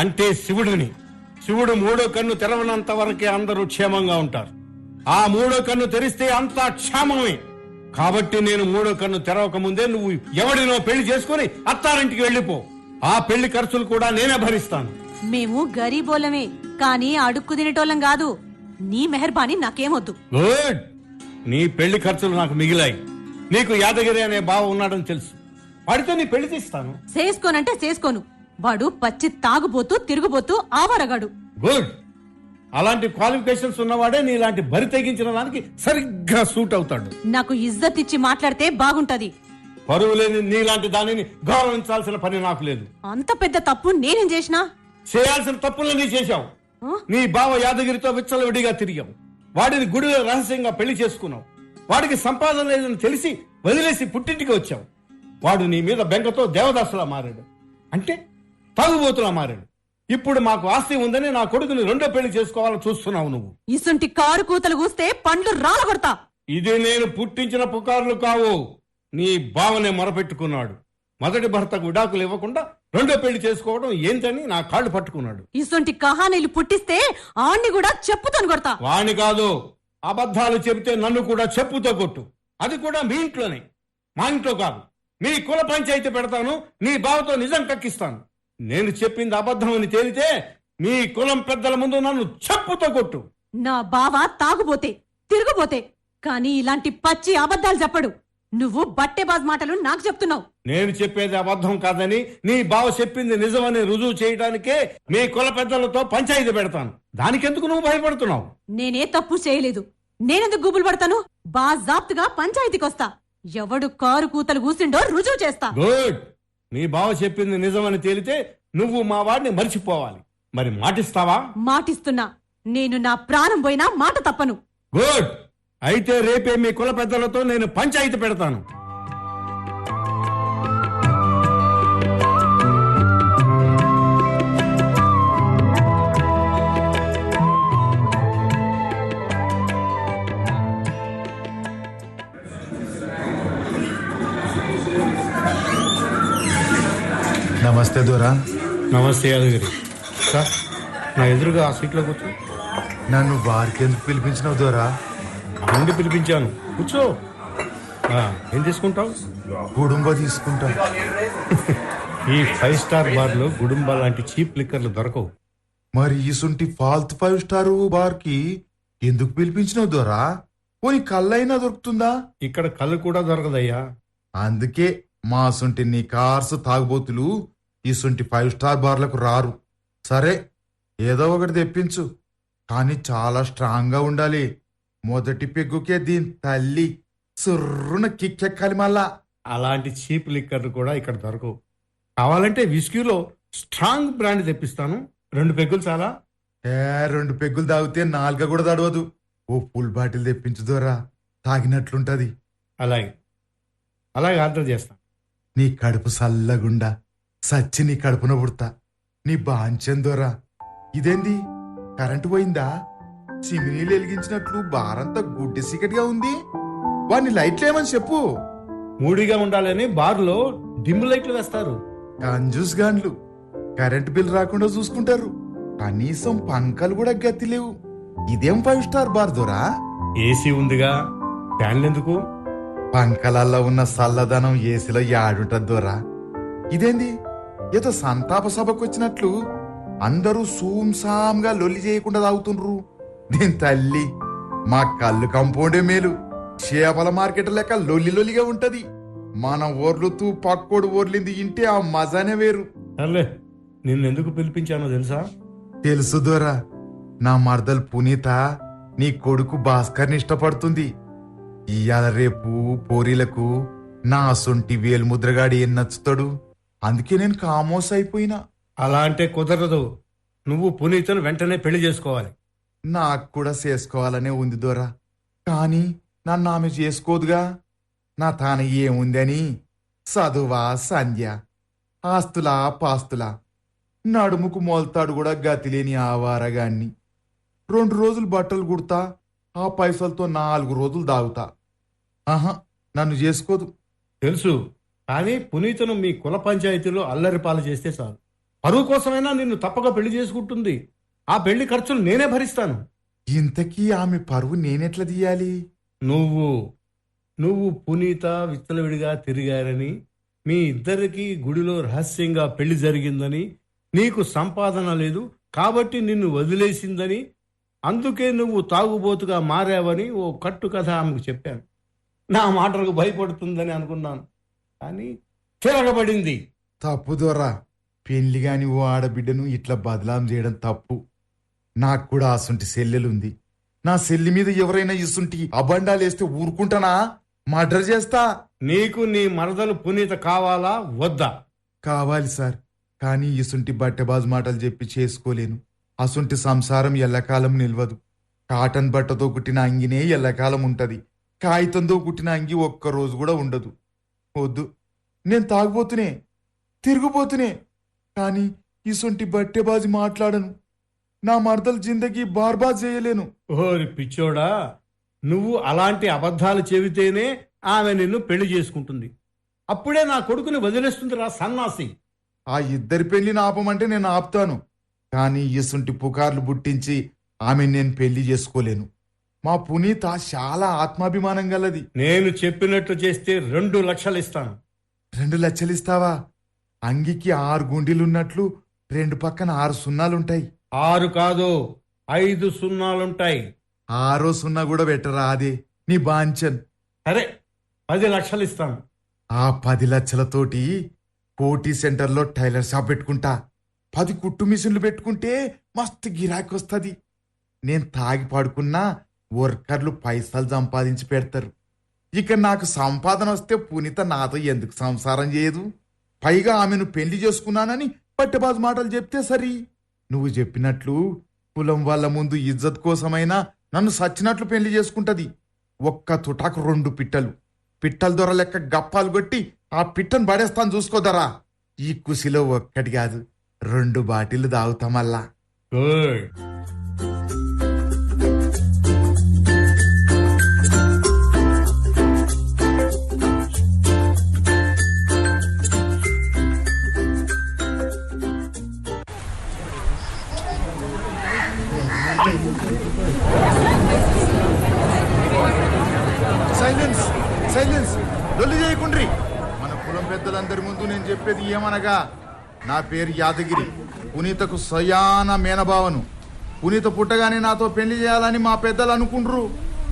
అంటే శివుడిని. శివుడు మూడో కన్ను తెరవనంత వరకే అందరూ క్షేమంగా ఉంటారు. ఆ మూడో కన్ను తెరిస్తే అంతా క్షేమమే. కాబట్టి నేను మూడో కన్ను తెరవక ముందే నువ్వు ఎవడినో పెళ్లి చేసుకుని అత్తారింటికి వెళ్ళిపో. ఆ పెళ్లి ఖర్చులు కూడా నేనే భరిస్తాను. మేము గరీబోలమే, కానీ అడుక్కు తినేటోళ్ళం కాదు. నీ మెహర్బానీ నాకేమొద్దు. గుడ్. నీ పెళ్లి ఖర్చులు నాకు మిగిలాయి. నీకు యాదగిరి అనే బావ ఉన్నాడని తెలుసు. వాడితో నీ పెళ్లి తీస్తాను. చేసుకోనంటే చేసుకోను. వాడు పచ్చి తాగుబోతూ తిరుగుబోతూ ఆవరగాడు. గుడ్. అలాంటి క్వాలిఫికేషన్స్ ఉన్నవాడే నీలాంటి బరి తెగించిన దానికి సరిగ్గా సూట్ అవుతాడు. నాకు ఇజ్జత్ ఇచ్చి మాట్లాడితే బాగుంటది. పరువు లేని నీలాంటి దానిని గౌరవించాల్సిన పని నాకు లేదు. అంత పెద్ద తప్పు నేనేం చేసినా? చేయాల్సిన తప్పులన్నీ చేశావు. నీ బావ యాదగిరితో విచ్చలవిడిగా తిరిగావు. వాడిని గుడిలో రహస్యంగా పెళ్లి చేసుకున్నావు. వాడికి సంపాదన లేదని తెలిసి వదిలేసి పుట్టింటికి వచ్చావు. వాడు నీ మీద బెంగతో దేవదాసులా మారాడు, అంటే తాగుబోతులా మారాడు. ఇప్పుడు మాకు ఆస్తి ఉందని నా కొడుకుని రెండో పెళ్లి చేసుకోవాలని చూస్తున్నావు నువ్వు. ఇసుంటి కారు కూతలు కూస్తే పండ్లు రాలగొడతా. ఇది నేను పుట్టించిన పుకార్లు కావు. నీ బావనే మొరపెట్టుకున్నాడు. మొదటి భర్తకు విడాకులు ఇవ్వకుండా రెండో పెళ్లి చేసుకోవడం ఏంటని నా కాళ్ళు పట్టుకున్నాడు. ఇసుంటి కహానీలు పుట్టిస్తే ఆణ్ణి కూడా చెప్పుతాను కొడతా. వాణ్ణి కాదు, అబద్ధాలు చెబితే నన్ను కూడా చెప్పుతో కొట్టు. అది కూడా మీ ఇంట్లోనే, మా ఇంట్లో కాదు. మీ కుల పంచాయతీ పెడతాను. నీ బావతో నిజం కక్కిస్తాను. నేను చెప్పింది అబద్ధం అని తేలితే నీ కులం పెద్దల ముందు నన్ను చెప్పుతో కొట్టు. నా బావ తాగుపోతే తిరుగుపోతే కానీ ఇలాంటి పచ్చి అబద్ధాలు చెప్పడు. నువ్వు బట్టెబాజ్ మాటలు నాకు చెప్తున్నావు. నేను చెప్పేది అబద్ధం కాదని నీ బావ చెప్పింది నిజమని రుజువు చేయడానికే మీ కుల పెద్దలతో పంచాయతీ పెడతాను. దానికెందుకు నువ్వు భయపడుతున్నావు? నేనే తప్పు చేయలేదు. నేనెందుకు గుబులు పడతాను? బాజాప్తుగా పంచాయతీకి వస్తా. ఎవడు కారు కూతలు కూసిండో రుజువు చేస్తా. గుడ్. నీ బావ చెప్పింది నిజమని తేలితే నువ్వు మా వాడిని మర్చిపోవాలి. మరి మాటిస్తావా? మాటిస్తున్నా. నేను నా ప్రాణం పోయినా మాట తప్పను. గుడ్. అయితే రేపే మీ కుల పెద్దలతో నేను పంచాయతీ పెడతాను. నమస్తే దొరా. నమస్తే యాదగిరి. సార్, నా ఎదురుగా ఆ సీట్లో కూర్చో. నన్ను బార్కి ఎందుకు పిలిపించినావు దొరా? నుండి పిలిపించాను, కూర్చో. ఏం తీసుకుంటావు? గుడుంబ తీసుకుంటా. ఈ 5 స్టార్ బార్లో గుడుంబ లాంటి చీప్ లిక్కర్లు దొరకవు. మరి ఈసుంటి ఫాల్తు 5 స్టార్ బార్కి ఎందుకు పిలిపించినావు దొరా? పోనీ కళ్ళైనా దొరుకుతుందా? ఇక్కడ కళ్ళు కూడా దొరకదయ్యా. అందుకే మా సొంటి నీ కార్స్ తాగుబోతులు ఈసుంటి 5 స్టార్ బార్లకు రారు. సరే, ఏదో ఒకటి తెప్పించు, కానీ చాలా స్ట్రాంగ్ గా ఉండాలి. మొదటి పెగ్గుకే దీని తల్లి సుర్రున కిక్కెక్కాలి మళ్ళా. అలాంటి చీప్ లిక్కర్లు కూడా ఇక్కడ దొరకవు. కావాలంటే విస్కీలో స్ట్రాంగ్ బ్రాండ్ తెప్పిస్తాను. 2 పెగ్గులు చాలా. 2 పెగ్గులు తాగితే 4 కూడా తడవదు. ఓ ఫుల్ బాటిల్ తెప్పించు దొరా, తాగినట్లుంటది. అలాగే ఆర్డర్ చేస్తాను. నీ కడుపు సల్లగుండా సచ్చి నీ కడుపున పుడతా. నీ బాంచెం దొరా. ఇదేంది, కరెంటు పోయిందా? సిమినీలు వెలిగించినట్లు బారంతా గుడ్డి సీకటిగా ఉంది. వాడిని లైట్లు ఏమని చెప్పు. మూడిగా ఉండాలని బార్లో డిమ్ లైట్లు వేస్తారు. కంజూస్ గాండ్లు కరెంటు బిల్ రాకుండా చూసుకుంటారు. కనీసం పంకలు కూడా గతి లేవు. ఇదేం 5 స్టార్ బార్ దొరా? ఏసీ ఉందిగా, ఫ్యాన్లు ఎందుకు? పంకలల్లో ఉన్న సల్లదనం ఏసీలో యాడుంటది దొరా. ఇదేంది, ఏదో సంతాప సభకు వచ్చినట్లు అందరూ సూంసాంగా లొల్లి చేయకుండా తాగుతుండ్రు. దీని తల్లి, మా కళ్ళు కంపౌండే మేలు. చేపల మార్కెట్ లెక్క లొల్లి లొల్లిగా ఉంటది. మన ఓర్లుతూ పక్కోడు ఓర్లింది ఇంటే ఆ మజానే వేరు. సర్లే, నిన్నెందుకు పిలిపించానో తెలుసా? తెలుసు దొరా. నా మర్దలు పునీత నీ కొడుకు భాస్కర్ని ఇష్టపడుతుంది. ఇవాళ రేపు పోరీలకు నా సొంటి వేలుముద్రగాడి ఏం నచ్చుతాడు. అందుకే నేను కామోస్ అయిపోయినా. అలా అంటే కుదరదు. నువ్వు పునీతను వెంటనే పెళ్లి చేసుకోవాలి. నాకు కూడా చేసుకోవాలనే ఉంది దొరా, కానీ నన్ను ఆమె చేసుకోదుగా. నా తాన ఏముందని చదువా సంధ్య, ఆస్తులా పాస్తులా, నడుముకు మొలతాడు కూడా గతిలేని ఆవారగాన్ని. 2 రోజులు బట్టలు కుడతా, ఆ పైసలతో 4 రోజులు దాగుతా. ఆహా, నన్ను చేసుకోదు. తెలుసు, కానీ పునీతను మీ కుల పంచాయతీలో అల్లరిపాలు చేస్తే చాలు. పరువు కోసమైనా నిన్ను తప్పక పెళ్లి చేసుకుంటుంది. ఆ పెళ్లి ఖర్చులు నేనే భరిస్తాను. ఇంతకీ ఆమె పరువు నేనెట్లా తీయాలి? నువ్వు పునీత విచ్చలవిడిగా తిరిగారని, మీ ఇద్దరికి గుడిలో రహస్యంగా పెళ్లి జరిగిందని, నీకు సంపాదన లేదు కాబట్టి నిన్ను వదిలేసిందని, అందుకే నువ్వు తాగుబోతుగా మారావని ఓ కట్టు కథ ఆమెకు చెప్పాను. నా మాటలకు భయపడుతుందని అనుకున్నాను, కానీ తిరగబడింది. తప్పు దొరా. పెళ్లి గాని ఓ ఆడబిడ్డను ఇట్లా బదలాం చేయడం తప్పు. నాకు కూడా అసుంటి సెల్లెలుంది. నా సెల్లి మీద ఎవరైనా ఇసుంటి అబండాలేస్తే ఊరుకుంటానా? మర్డర్ చేస్తా. నీకు నీ మరదలు పునీత కావాలా వద్దా? కావాలి సార్, కానీ ఇసుంటి బట్టెబాజు మాటలు చెప్పి చేసుకోలేను. అసుంటి సంసారం ఎల్లకాలం నిల్వదు. కాటన్ బట్టతో కుట్టిన అంగినే ఎల్లకాలం ఉంటది. కాగితంతో కుట్టిన అంగి ఒక్కరోజు కూడా ఉండదు. వద్దు, నేను తాగుపోతునే, తిరుగుపోతునే, కానీ ఇసుంటి బట్టెబాజి మాట్లాడను. నా మర్దలు జిందగీ బార్బాద్ చేయలేను. ఓరి పిచ్చోడా, నువ్వు అలాంటి అబద్ధాలు చెబితేనే ఆమె నిన్ను పెళ్లి చేసుకుంటుంది. అప్పుడే నా కొడుకుని వదిలేస్తుందిరా సన్నాసి. ఆ ఇద్దరి పెళ్లిని ఆపమంటే నేను ఆపుతాను, కానీ ఇసుంటి పుకార్లు పుట్టించి ఆమె నేను పెళ్లి చేసుకోలేను. మా పునీత చాలా ఆత్మాభిమానం గలది. నేను చెప్పినట్లు చేస్తే 2 లక్షలు ఇస్తాను. 2 లక్షలు ఇస్తావా? అంగికి 6 గుండీలున్నట్లు 2 పక్కన 6 సున్నాలుంటాయి. 6 కాదు 5 సున్నాలుంటాయి. 6 సున్నా కూడా పెట్టరా అదే నీ బాంచన్. సరే 10 లక్షలు ఇస్తాను. ఆ 10 లక్షలతోటి కోటి సెంటర్లో టైలర్ షాప్ పెట్టుకుంటా. 10 కుట్టు మిషన్లు పెట్టుకుంటే మస్తు గిరాకీ వస్తుంది. నేను తాగి పాడుకున్నా వర్కర్లు పైసలు సంపాదించి పెడతారు. ఇక నాకు సంపాదన వస్తే పునీత నాతో ఎందుకు సంసారం చేయదు? పైగా ఆమెను పెళ్లి చేసుకున్నానని పట్టెబాజు మాటలు చెప్తే సరి. నువ్వు చెప్పినట్లు కులం వాళ్ళ ముందు ఇజ్జత్ కోసమైనా నన్ను సచ్చినట్లు పెళ్లి చేసుకుంటది. ఒక్క తుటాకు 2 పిట్టలు. పిట్టల దొర లెక్క గప్పాలు కొట్టి ఆ పిట్టను పడేస్తాను చూసుకోదరా. ఈ కుసిలో ఒక్కటి కాదు 2 బాటిల్ తాగుతామల్లా. గుడ్. సైలెన్స్ సైలెన్స్, లొల్లి చేయకుండ్రి. మన కులం పెద్దలందరి ముందు నేను చెప్పేది ఏమనగా, నా పేరు యాదగిరి, పునీతకు సయాన మేనబావను. పునీత పుట్టగానే నాతో పెళ్లి చేయాలని మా పెద్దలు అనుకుండ్రు.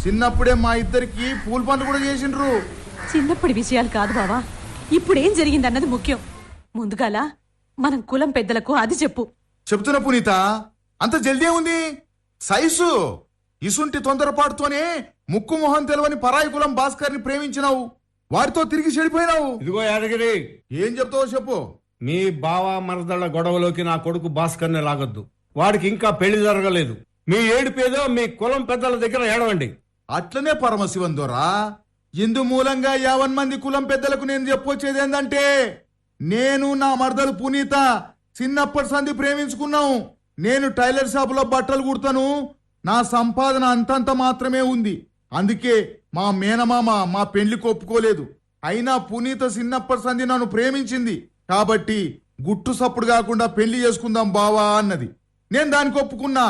చిన్నప్పుడే మా ఇద్దరికి పూల పండ్లు కూడా చేసిండ్రు. చిన్నప్పటి విషయాలు కాదు బావా, ఇప్పుడేం జరిగిందన్నది ముఖ్యం. ముందుగాల మనం కులం పెద్దలకు అది చెప్పు. చెప్తున్నా పునీత, అంత జల్దీ ఉంది. సైసు ఇసుంటి తొందరపాటుతోనే ముక్కు మొహం తెలవని పరాయి కులం భాస్కర్ని ప్రేమించినావు. వారితో తిరిగి చెడిపోయినావు. ఇదిగో యాదగిరి, ఏం చెప్తావో చెప్పు. మీ బావ మరదళ్ళ గొడవలోకి నా కొడుకు భాస్కర్ని లాగొద్దు. వాడికి ఇంకా పెళ్లి జరగలేదు. మీ ఏడుపేదో మీ కులం పెద్దల దగ్గర ఏడవండి. అట్లనే పరమశివం దొరా, ఇందు మూలంగా 50 మంది కులం పెద్దలకు నేను చెప్పొచ్చేది ఏంటంటే, నేను నా మరదలు పునీత చిన్నప్పటి సంధి ప్రేమించుకున్నాం. నేను టైలర్ షాపులో బట్టలు కుడతాను. నా సంపాదన అంతంత మాత్రమే ఉంది. అందుకే మా మేనమామ మా పెళ్లికి ఒప్పుకోలేదు. అయినా పునీత చిన్నప్పటి సంధి నన్ను ప్రేమించింది కాబట్టి గుట్టు సప్పుడు కాకుండా పెళ్లి చేసుకుందాం బావా అన్నది. నేను దానికి ఒప్పుకున్నా.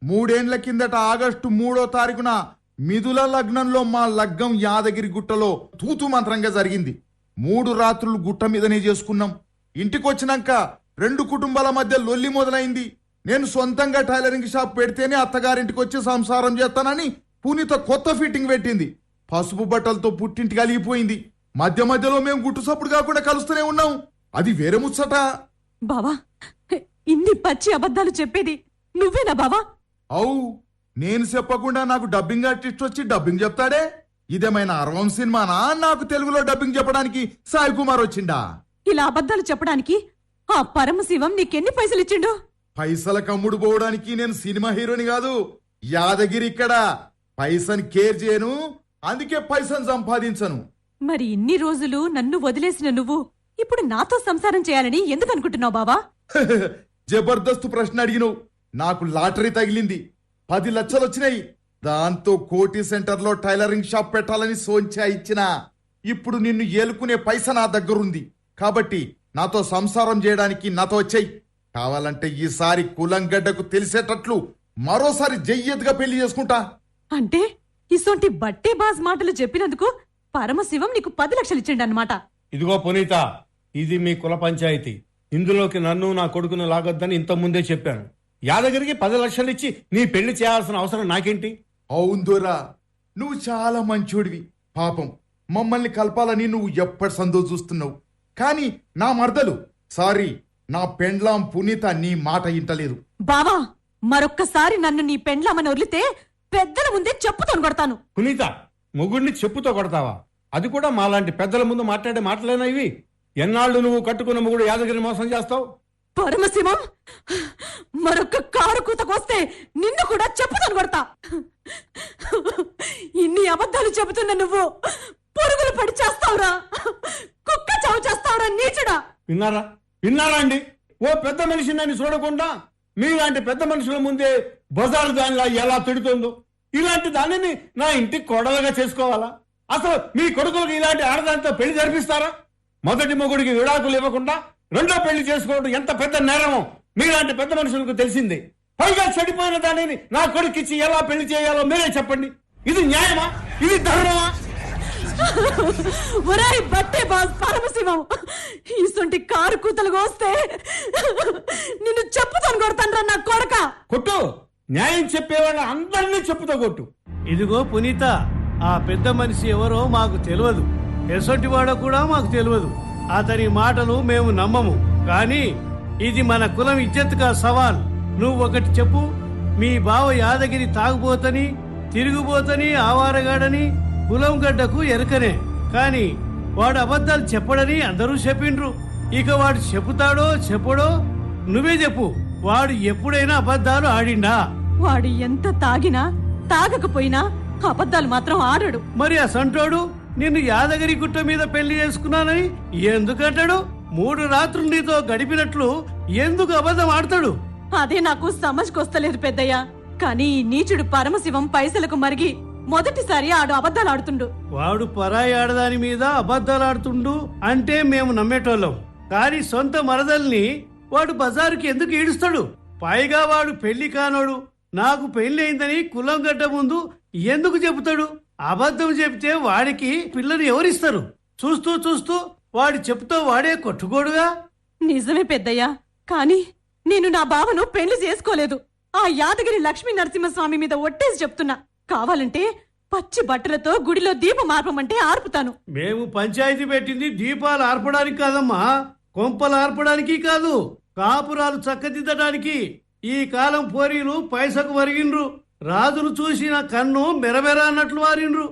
3 ఏండ్ల కిందట ఆగస్టు 3వ తారీఖున మిథుల లగ్నంలో మా లగ్గం యాదగిరి గుట్టలో తూతు మంత్రంగా జరిగింది. 3 రాత్రులు గుట్ట మీదనే చేసుకున్నాం. ఇంటికి వచ్చినాక 2 కుటుంబాల మధ్య లొల్లి మొదలైంది. నేను సొంతంగా టైలరింగ్ షాప్ పెడితేనే అత్తగారింటికి వచ్చి సంసారం చేస్తానని పునీత కొత్త ఫిట్టింగ్ పెట్టింది. పసుపు బట్టలతో పుట్టింటికి అలిగిపోయింది. మధ్య మధ్యలో మేము గుట్టు సప్పుడు కాకుండా కలుస్తూనే ఉన్నాం. అది వేరే ముచ్చట. బావా, ఇన్ని పచ్చి అబద్ధాలు చెప్పేది నువ్వేనా బావా? అవు, నేను చెప్పకుండా నాకు డబ్బింగ్ ఆర్టిస్ట్ వచ్చి డబ్బింగ్ చెప్తాడే. ఇదేమైనా అరవం సినిమానా నాకు తెలుగులో డబ్బింగ్ చెప్పడానికి సాయి కుమార్ వచ్చిండా? ఇలా అబద్ధాలు చెప్పడానికి ఆ పరమశివం నీకెన్ని పైసలు ఇచ్చిండు? పైసల కమ్ముడు పోవడానికి నేను సినిమా హీరోని కాదు, యాదగిరి. ఇక్కడ పైసని కేర్ చేయను, అందుకే పైసను సంపాదించను. మరి ఇన్ని రోజులు నన్ను వదిలేసిన నువ్వు ఇప్పుడు నాతో సంసారం చేయాలని ఎందుకు అనుకుంటున్నావు బావా? జబర్దస్త్ ప్రశ్న అడిగినవు. నాకు లాటరీ తగిలింది. 10 లక్షలు వచ్చినాయి. దాంతో కోటి సెంటర్లో టైలరింగ్ షాప్ పెట్టాలని సోంచా ఇచ్చిన. ఇప్పుడు నిన్ను ఏలుకునే పైస నా దగ్గరుంది కాబట్టి నాతో సంసారం చేయడానికి నాతో వచ్చాయి. కావాలంటే ఈసారి కులంగడ్డకు తెలిసేటట్లు మరోసారి జయ్యత్గా పెళ్లి చేసుకుంటా. అంటే ఇసొంటి బట్టే బాజ్ మాటలు చెప్పినందుకు పరమశివం నీకు 10 లక్షలు ఇచ్చిండన్నమాట. ఇదిగో పునీత, ఇది మీ కుల పంచాయతీ. ఇందులోకి నన్ను నా కొడుకును లాగొద్దని ఇంత ముందే చెప్పాను. యాదగిరికి 10 లక్షలు ఇచ్చి నీ పెళ్లి చేయాల్సిన అవసరం నాకేంటి? అవుందోరా, నువ్వు చాలా మంచోడివి. పాపం మమ్మల్ని కలపాలని నువ్వు ఎప్పటి సందో చూస్తున్నావు. కానీ నా మర్దలు, సారీ, నా పెండ్లాం పునీత నీ మాట ఇంటలేదు. బావా, మరొక్కసారి నన్ను నీ పెండ్లామని వదిలితే పెద్దల ముందే చెప్పుతో కొడతాను. పునీత, మొగుడిని చెప్పుతో కొడతావా? అది కూడా మాలాంటి పెద్దల ముందు మాట్లాడే మాటలేనా ఇవి? ఎన్నాళ్ళు నువ్వు కట్టుకున్న మొగుడు యాదగిరి మోసం చేస్తావు? పరమశివం, మరొక్క కారు కూతకొస్తే నిన్ను కూడా చెప్పుతో కొడతా. ఇన్ని అబద్ధాలు చెబుతున్న నువ్వు పురుగులు పడి చేస్తావురా, కుక్క చావు చేస్తావురా నీచుడా. విన్నారా అండి? ఓ పెద్ద మనిషిని చూడకుండా మీలాంటి పెద్ద మనుషుల ముందే బజారు దానిలా ఎలా తిడుతుందో, ఇలాంటి దానిని నా ఇంటికి కోడలుగా చేసుకోవాలా? అసలు మీ కొడుకులకు ఇలాంటి ఆడదానితో పెళ్లి జరిపిస్తారా? మొదటి మొగుడికి విడాకులు ఇవ్వకుండా 2వ పెళ్లి చేసుకోవడం ఎంత పెద్ద నేరమో మీలాంటి పెద్ద మనుషులకు తెలిసింది. పైగా చెడిపోయిన దానిని నా కొడుకిచ్చి ఎలా పెళ్లి చేయాలో మీరే చెప్పండి. ఇది న్యాయమా? ఇది ధర్మమా? ఒరాయి బట్టే బాస్ పరమశివం, ఇసొంటి కారు కూతలు వస్తే నిన్ను చెప్పుతాను కొడతాను నా కొడక. కొట్టు, న్యాయం చెప్పేవాళ్ళ అందరినీ చెప్పుతో కొట్టు. ఇదిగో పునీత, ఆ పెద్ద మనిషి ఎవరో మాకు తెలియదు, ఎసొంటి వాడో కూడా మాకు తెలియదు. అతని మాటలు మేము నమ్మము. కానీ ఇది మన కులం ఇజ్జత్తుగా సవాల్. నువ్వు ఒకటి చెప్పు, మీ బావ యాదగిరి తాగుబోతని, తిరుగుబోతని, ఆవారగాడని కులం గడ్డకు ఎరకనే. కాని వాడు అబద్ధాలు చెప్పడని అందరూ చెప్పిండ్రు. ఇక వాడు చెప్పుతాడో చెప్పడో నువ్వే చెప్పు. వాడు ఎప్పుడైనా అబద్ధాలు ఆడిండా? వాడు ఎంత తాగినా తాగకపోయినా అబద్ధాలు మాత్రం ఆడడు. మరి ఆ సంటోడు నిన్ను యాదగిరి గుట్ట మీద పెళ్లి చేసుకున్నానని ఎందుకంటాడు? 3 రాత్రులు నీతో గడిపినట్లు ఎందుకు అబద్ధం ఆడతాడు? అదే నాకు సమజ్కొస్తలేదు పెద్దయ్య. కానీ ఈ నీచుడు పరమశివం పైసలకు మరిగి మొదటిసారి ఆడు అబద్ధాలు ఆడుతుండు. వాడు పరాయి ఆడదాని మీద అబద్ధాలు ఆడుతుండు అంటే మేము నమ్మేటోళ్ళం. కానీ సొంత మరదల్ని వాడు బజారుకి ఎందుకు ఈడుస్తాడు? పైగా వాడు పెళ్లి కానోడు. నాకు పెళ్లి అయిందని కులం గడ్డ ముందు ఎందుకు చెబుతాడు? అబద్ధం చెబితే వాడికి పిల్లని ఎవరిస్తారు? చూస్తూ చూస్తూ వాడి చెప్తూ వాడే కొట్టుకోడుగా. నిజమే పెద్దయ్య, కానీ నేను నా బావను పెళ్లి చేసుకోలేదు. ఆ యాదగిరి లక్ష్మీ నరసింహస్వామి మీద ఒట్టేసి చెప్తున్నా. కావాలంటే పచ్చి బట్టలతో గుడిలో దీపం ఆర్పమంటే ఆర్పుతాను. మేము పంచాయతీ పెట్టింది దీపాలు ఆర్పడానికి కాదమ్మా, కొంపలు ఆర్పడానికి కాదు, కాపురాలు చక్కదిద్దడానికి. ఈ కాలం పోరీలు పైసకు వరిగిండ్రు. రాజును చూసిన కన్ను మెరమెర అన్నట్లు వారిండ్రు.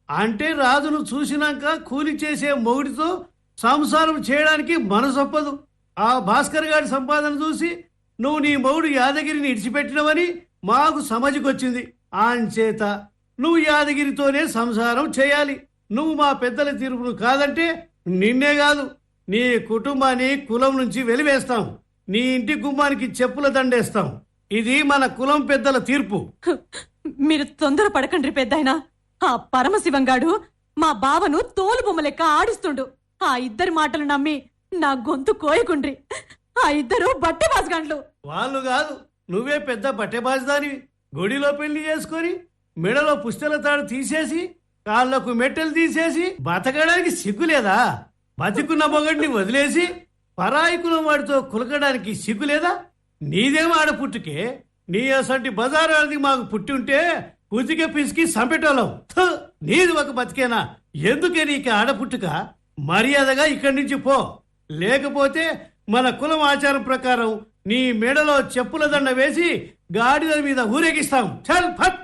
అంటే రాజును చూసినాక కూలి చేసే మొగుడితో సంసారం చేయడానికి మనసొప్పదు. ఆ భాస్కర్ గారి సంపాదన చూసి నువ్వు నీ మొగుడు యాదగిరిని ఇడిచిపెట్టినవని మాకు సమజికొచ్చింది. అంచేత నువ్వు యాదగిరితోనే సంసారం చేయాలి. నువ్వు మా పెద్దల తీర్పును కాదంటే నిన్నే కాదు, నీ కుటుంబాన్ని కులం నుంచి వెలివేస్తాం. నీ ఇంటి గుమ్మానికి చెప్పుల దండేస్తాం. ఇది మన కులం పెద్దల తీర్పు. మీరు తొందర పడకండ్రి పెద్దాయనా. ఆ పరమశివంగాడు మా బావను తోలు బొమ్మ లెక్క ఆడిస్తుండు. ఆ ఇద్దరి మాటలు నమ్మి నా గొంతు కోయకుండ్రి. ఆ ఇద్దరు బట్టె బాజగాండ్లు. వాళ్ళు కాదు, నువ్వే పెద్ద బట్టెబాజుదానివి. గుడిలో పెళ్లి చేసుకొని మెడలో పుస్తల తాడు తీసేసి కాళ్లకు మెట్టెలు తీసేసి బతకడానికి సిగ్గులేదా? బతికున్న మొగడిని వదిలేసి పరాయి కులం వాడితో కులకడానికి సిగ్గులేదా? నీదేమో ఆడ పుట్టుకే. నీ అసంటి బజారాది మాకు పుట్టి ఉంటే పుతికే పిసికి సంపెట్టోళ్ళం. నీది ఒక బతికేనా? ఎందుకే నీకు ఆడ పుట్టుక? మర్యాదగా ఇక్కడి నుంచి పో, లేకపోతే మన కులం ఆచారం ప్రకారం నీ మెడలో చెప్పుల దండ వేసి గాడిద మీద ఊరేగిస్తాం. చల్ ఫట్.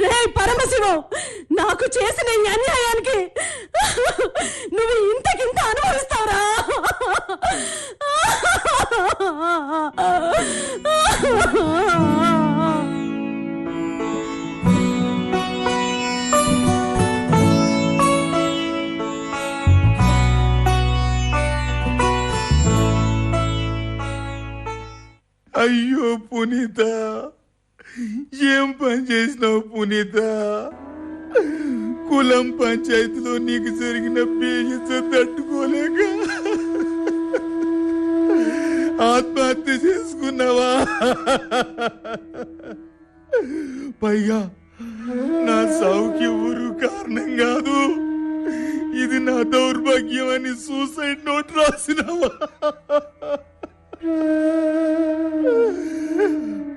రే పరమశివం, నాకు చేసిన ఈ అన్యాయానికి నువ్వు ఇంతకింత అనుభవిస్తావురా? అయ్యో పునీత, ఏం పని చేసినావు పునీత? కులం పంచాయతీలో నీకు జరిగిన బేయిజ తట్టుకోలేక ఆత్మహత్య చేసుకున్నావా? పైగా నా సావుకి ఊరు కారణం కాదు, ఇది నా దౌర్భాగ్యం అని సూసైడ్ నోట్ రాసినావా?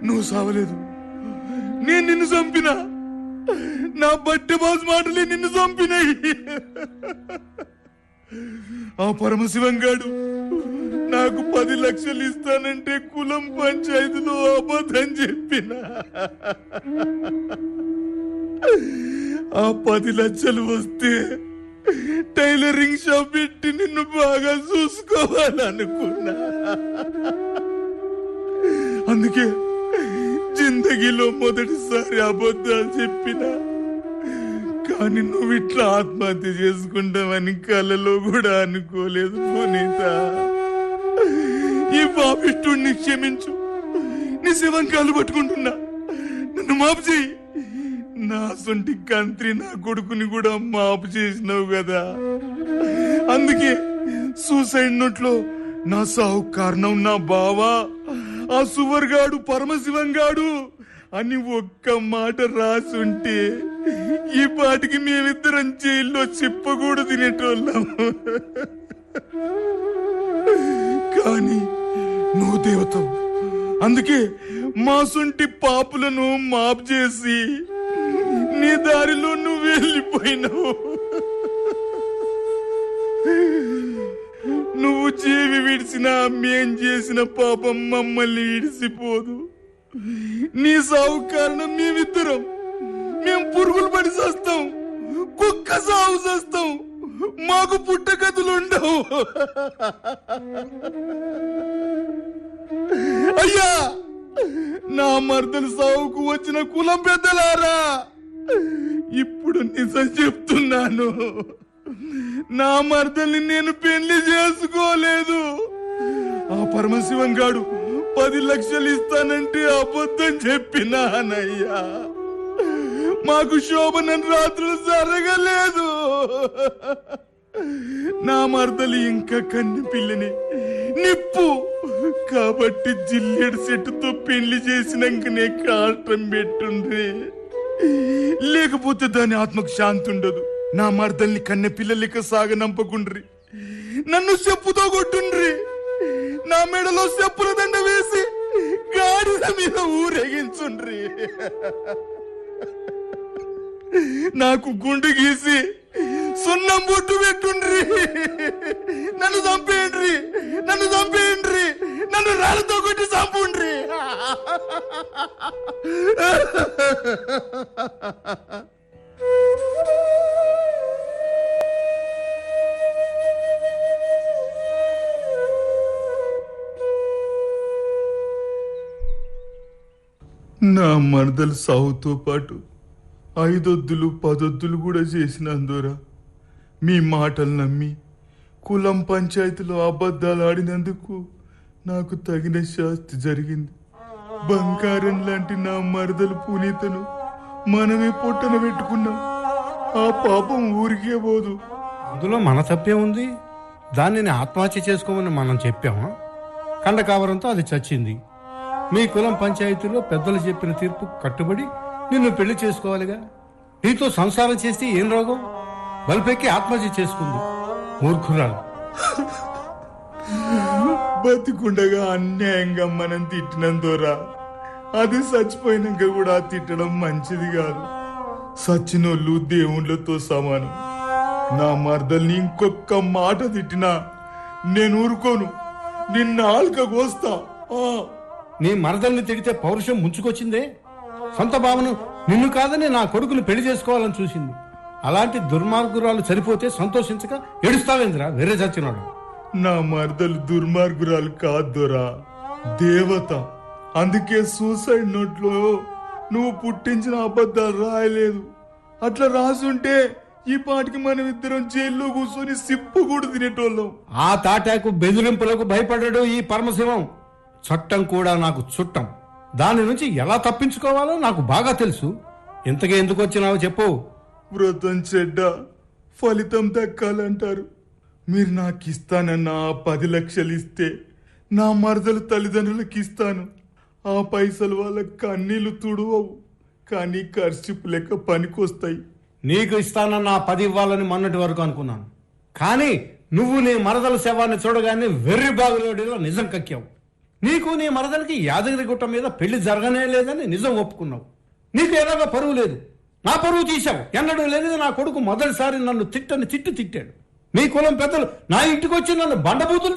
నువ్వు సావలేదు, నేను నిన్ను చంపినా. నా బట్టెబాజు మాటలే నిన్ను చంపినాయి. ఆ పరమశివంగాడు నాకు 10 లక్షలు ఇస్తానంటే కులం పంచాయతీలో అబద్ధం చెప్పిన. ఆ 10 లక్షలు వస్తే టైలరింగ్ షాప్ పెట్టి నిన్ను బాగా చూసుకోవాలనుకున్నా. అందుకే జిందగీలో మొదటిసారి అబద్ధాలు చెప్పిన. కానీ నువ్వు ఇట్లా ఆత్మహత్య చేసుకుంటావని కలలో కూడా అనుకోలేదు పునీత. ఈ పాపిష్టుడిని క్షమించు, నీ శివం కాలు పట్టుకుంటున్నా, నన్ను మాపు చేయి. నా సొంటి కంత్రి నా కొడుకుని కూడా మాపు చేసినావు కదా. అందుకే సూసైడ్ నోట్లో నా సావు కారణం నా బావా ఆ సువర్గాడు పరమశివంగాడు అని ఒక్క మాట రాసుంటే ఈ పాటికి మేమిద్దరం జైల్లో చెప్పకూడదు తినేటోళ్ళం. కానీ నువ్వు దేవతవు, అందుకే మా సొంటి పాపులను మాఫ్ చేసి నీ దారిలో నువ్వు వెళ్ళిపోయినావు. నువ్వు జీవి విడిచినా మేం చేసిన పాపం మమ్మల్ని విడిసిపోదు. నీ సావు కారణం మేమిద్దరం, మేం పురుగులు పడి చేస్తాం, కుక్క సాగు చేస్తాం, మాకు పుట్టగతులు ఉండవు. అయ్యా, నా మర్దలు సావుకు వచ్చిన కులం పెద్దలారా, ఇప్పుడు నిజం చెప్తున్నాను. నా మర్దల్ని నేను పెళ్లి చేసుకోలేదు. ఆ పరమశివం గాడు 10 లక్షలు ఇస్తానంటే అబద్ధం చెప్పినానయ్యా. మాకు శోభనం రాత్రులు జరగలేదు. నా మర్దలు ఇంకా కన్ను పిల్లని నిప్పు కాబట్టి జిల్లేడు చెట్టుతో పెళ్లి చేసినాకనే కాష్టం పెట్టుండ్రి, లేకపోతే దాని ఆత్మకు శాంతి ఉండదు. నా మర్దల్ని కన్నె పిల్లలకి సాగనంపకుండ్రి, నన్ను చెప్పుతో కొట్టుండ్రి, నా మెడలో చెప్పుల దండ వేసి గాడిద మీద ఊరేగించుండ్రి, నాకు గుండు గీసి సున్నం బొట్టు పెట్టుండ్రి, నన్ను చంపేయండ్రి, నన్ను చంపేయండ్రి, నన్ను రాళ్ళతో కొట్టి చంపుండ్రి. నా మరదలు సావుతో పాటు 5 ఒద్దులు 10 ఒద్దులు కూడా చేసినందురా మీ మాటలు నమ్మి కులం పంచాయతీలో అబద్ధాలు ఆడినందుకు నాకు తగిన శాస్తి జరిగింది. బంగారం లాంటి నా మరదలు పునీతను మనమే పొట్టన పెట్టుకున్నాం. ఆ పాపం ఊరికే పోదు. అందులో మన తప్పే ఉంది. దానిని ఆత్మహత్య చేసుకోమని మనం చెప్పామా? కండకావరంతో అది చచ్చింది. మీ కులం పంచాయతీలో పెద్దలు చెప్పిన తీర్పు కట్టుబడి నిన్ను పెళ్లి చేసుకోవాలిగా. నీతో సంసారం చేస్తే ఏం రోగం? బలిపెక్కి ఆత్మహత్య చేసుకుంది మూర్ఖురాలు. బతికుండగా అన్యాయంగా మనం తిట్టినందురా అది చచ్చిపోయినాక కూడా తిట్టడం మంచిది కాదు. సచ్చినోళ్ళు దేవుళ్ళతో సమానం. నా మర్దల్ని ఇంకొక మాట తిట్టినా నేను ఊరుకోను, నిన్న ఆల్క కోస్తా. నీ మరదల్ని తిడితే పౌరుషం ముంచుకొచ్చిందే. సొంత భావను నిన్ను కాదని నా కొడుకును పెళ్లి చేసుకోవాలని చూసింది. అలాంటి దుర్మార్గురాలు చనిపోతే సంతోషించక ఏడుస్తావేంద్రా వేరే చచ్చినాడు. నా మరదలు దుర్మార్గురాలు కాదురా, దేవత. అందుకే సూసైడ్ నోట్లో నువ్వు పుట్టించిన అబద్ధాలు రాయలేదు. అట్లా రాసుంటే ఈ పాటికి మనం ఇద్దరం జైల్లో కూర్చొని సిప్పు కూడా తినేటోళ్ళం. ఆ తాటాకు బెదిరింపులకు భయపడ్డాడు ఈ పరమశివం. చట్టం కూడా నాకు చుట్టం. దాని నుంచి ఎలా తప్పించుకోవాలో నాకు బాగా తెలుసు. ఇంతకే ఎందుకు వచ్చినావో చెప్పు. వ్రతం చెడ్డ, ఫలితం దక్కాలంటారు. మీరు నాకు ఇస్తానన్న 10 లక్షలు ఇస్తే నా మరదలు తల్లిదండ్రులకు ఇస్తాను. ఆ పైసలు వాళ్ళ కన్నీళ్లు తుడవవు, కానీ ఖర్చు లెక్క పనికొస్తాయి. నీకు ఇస్తానన్న 10 ఇవ్వాలని మొన్నటి వరకు అనుకున్నాను. కానీ నువ్వు నీ మరదల శవాన్ని చూడగానే వెర్రి బాగులోడిలో నిజం కక్కావు. నీకు నీ మరదలకి యాదగిరి గుట్ట మీద పెళ్లి జరగనే లేదని నిజం ఒప్పుకున్నావు. నీకు ఎలాగో పరువు లేదు, నా పరువు తీశావు. ఎన్నడూ లేనిది నా కొడుకు మొదటిసారి నన్ను తిట్టాడు. మీ కులం పెద్దలు నా ఇంటికి వచ్చి నన్ను బండబూతులు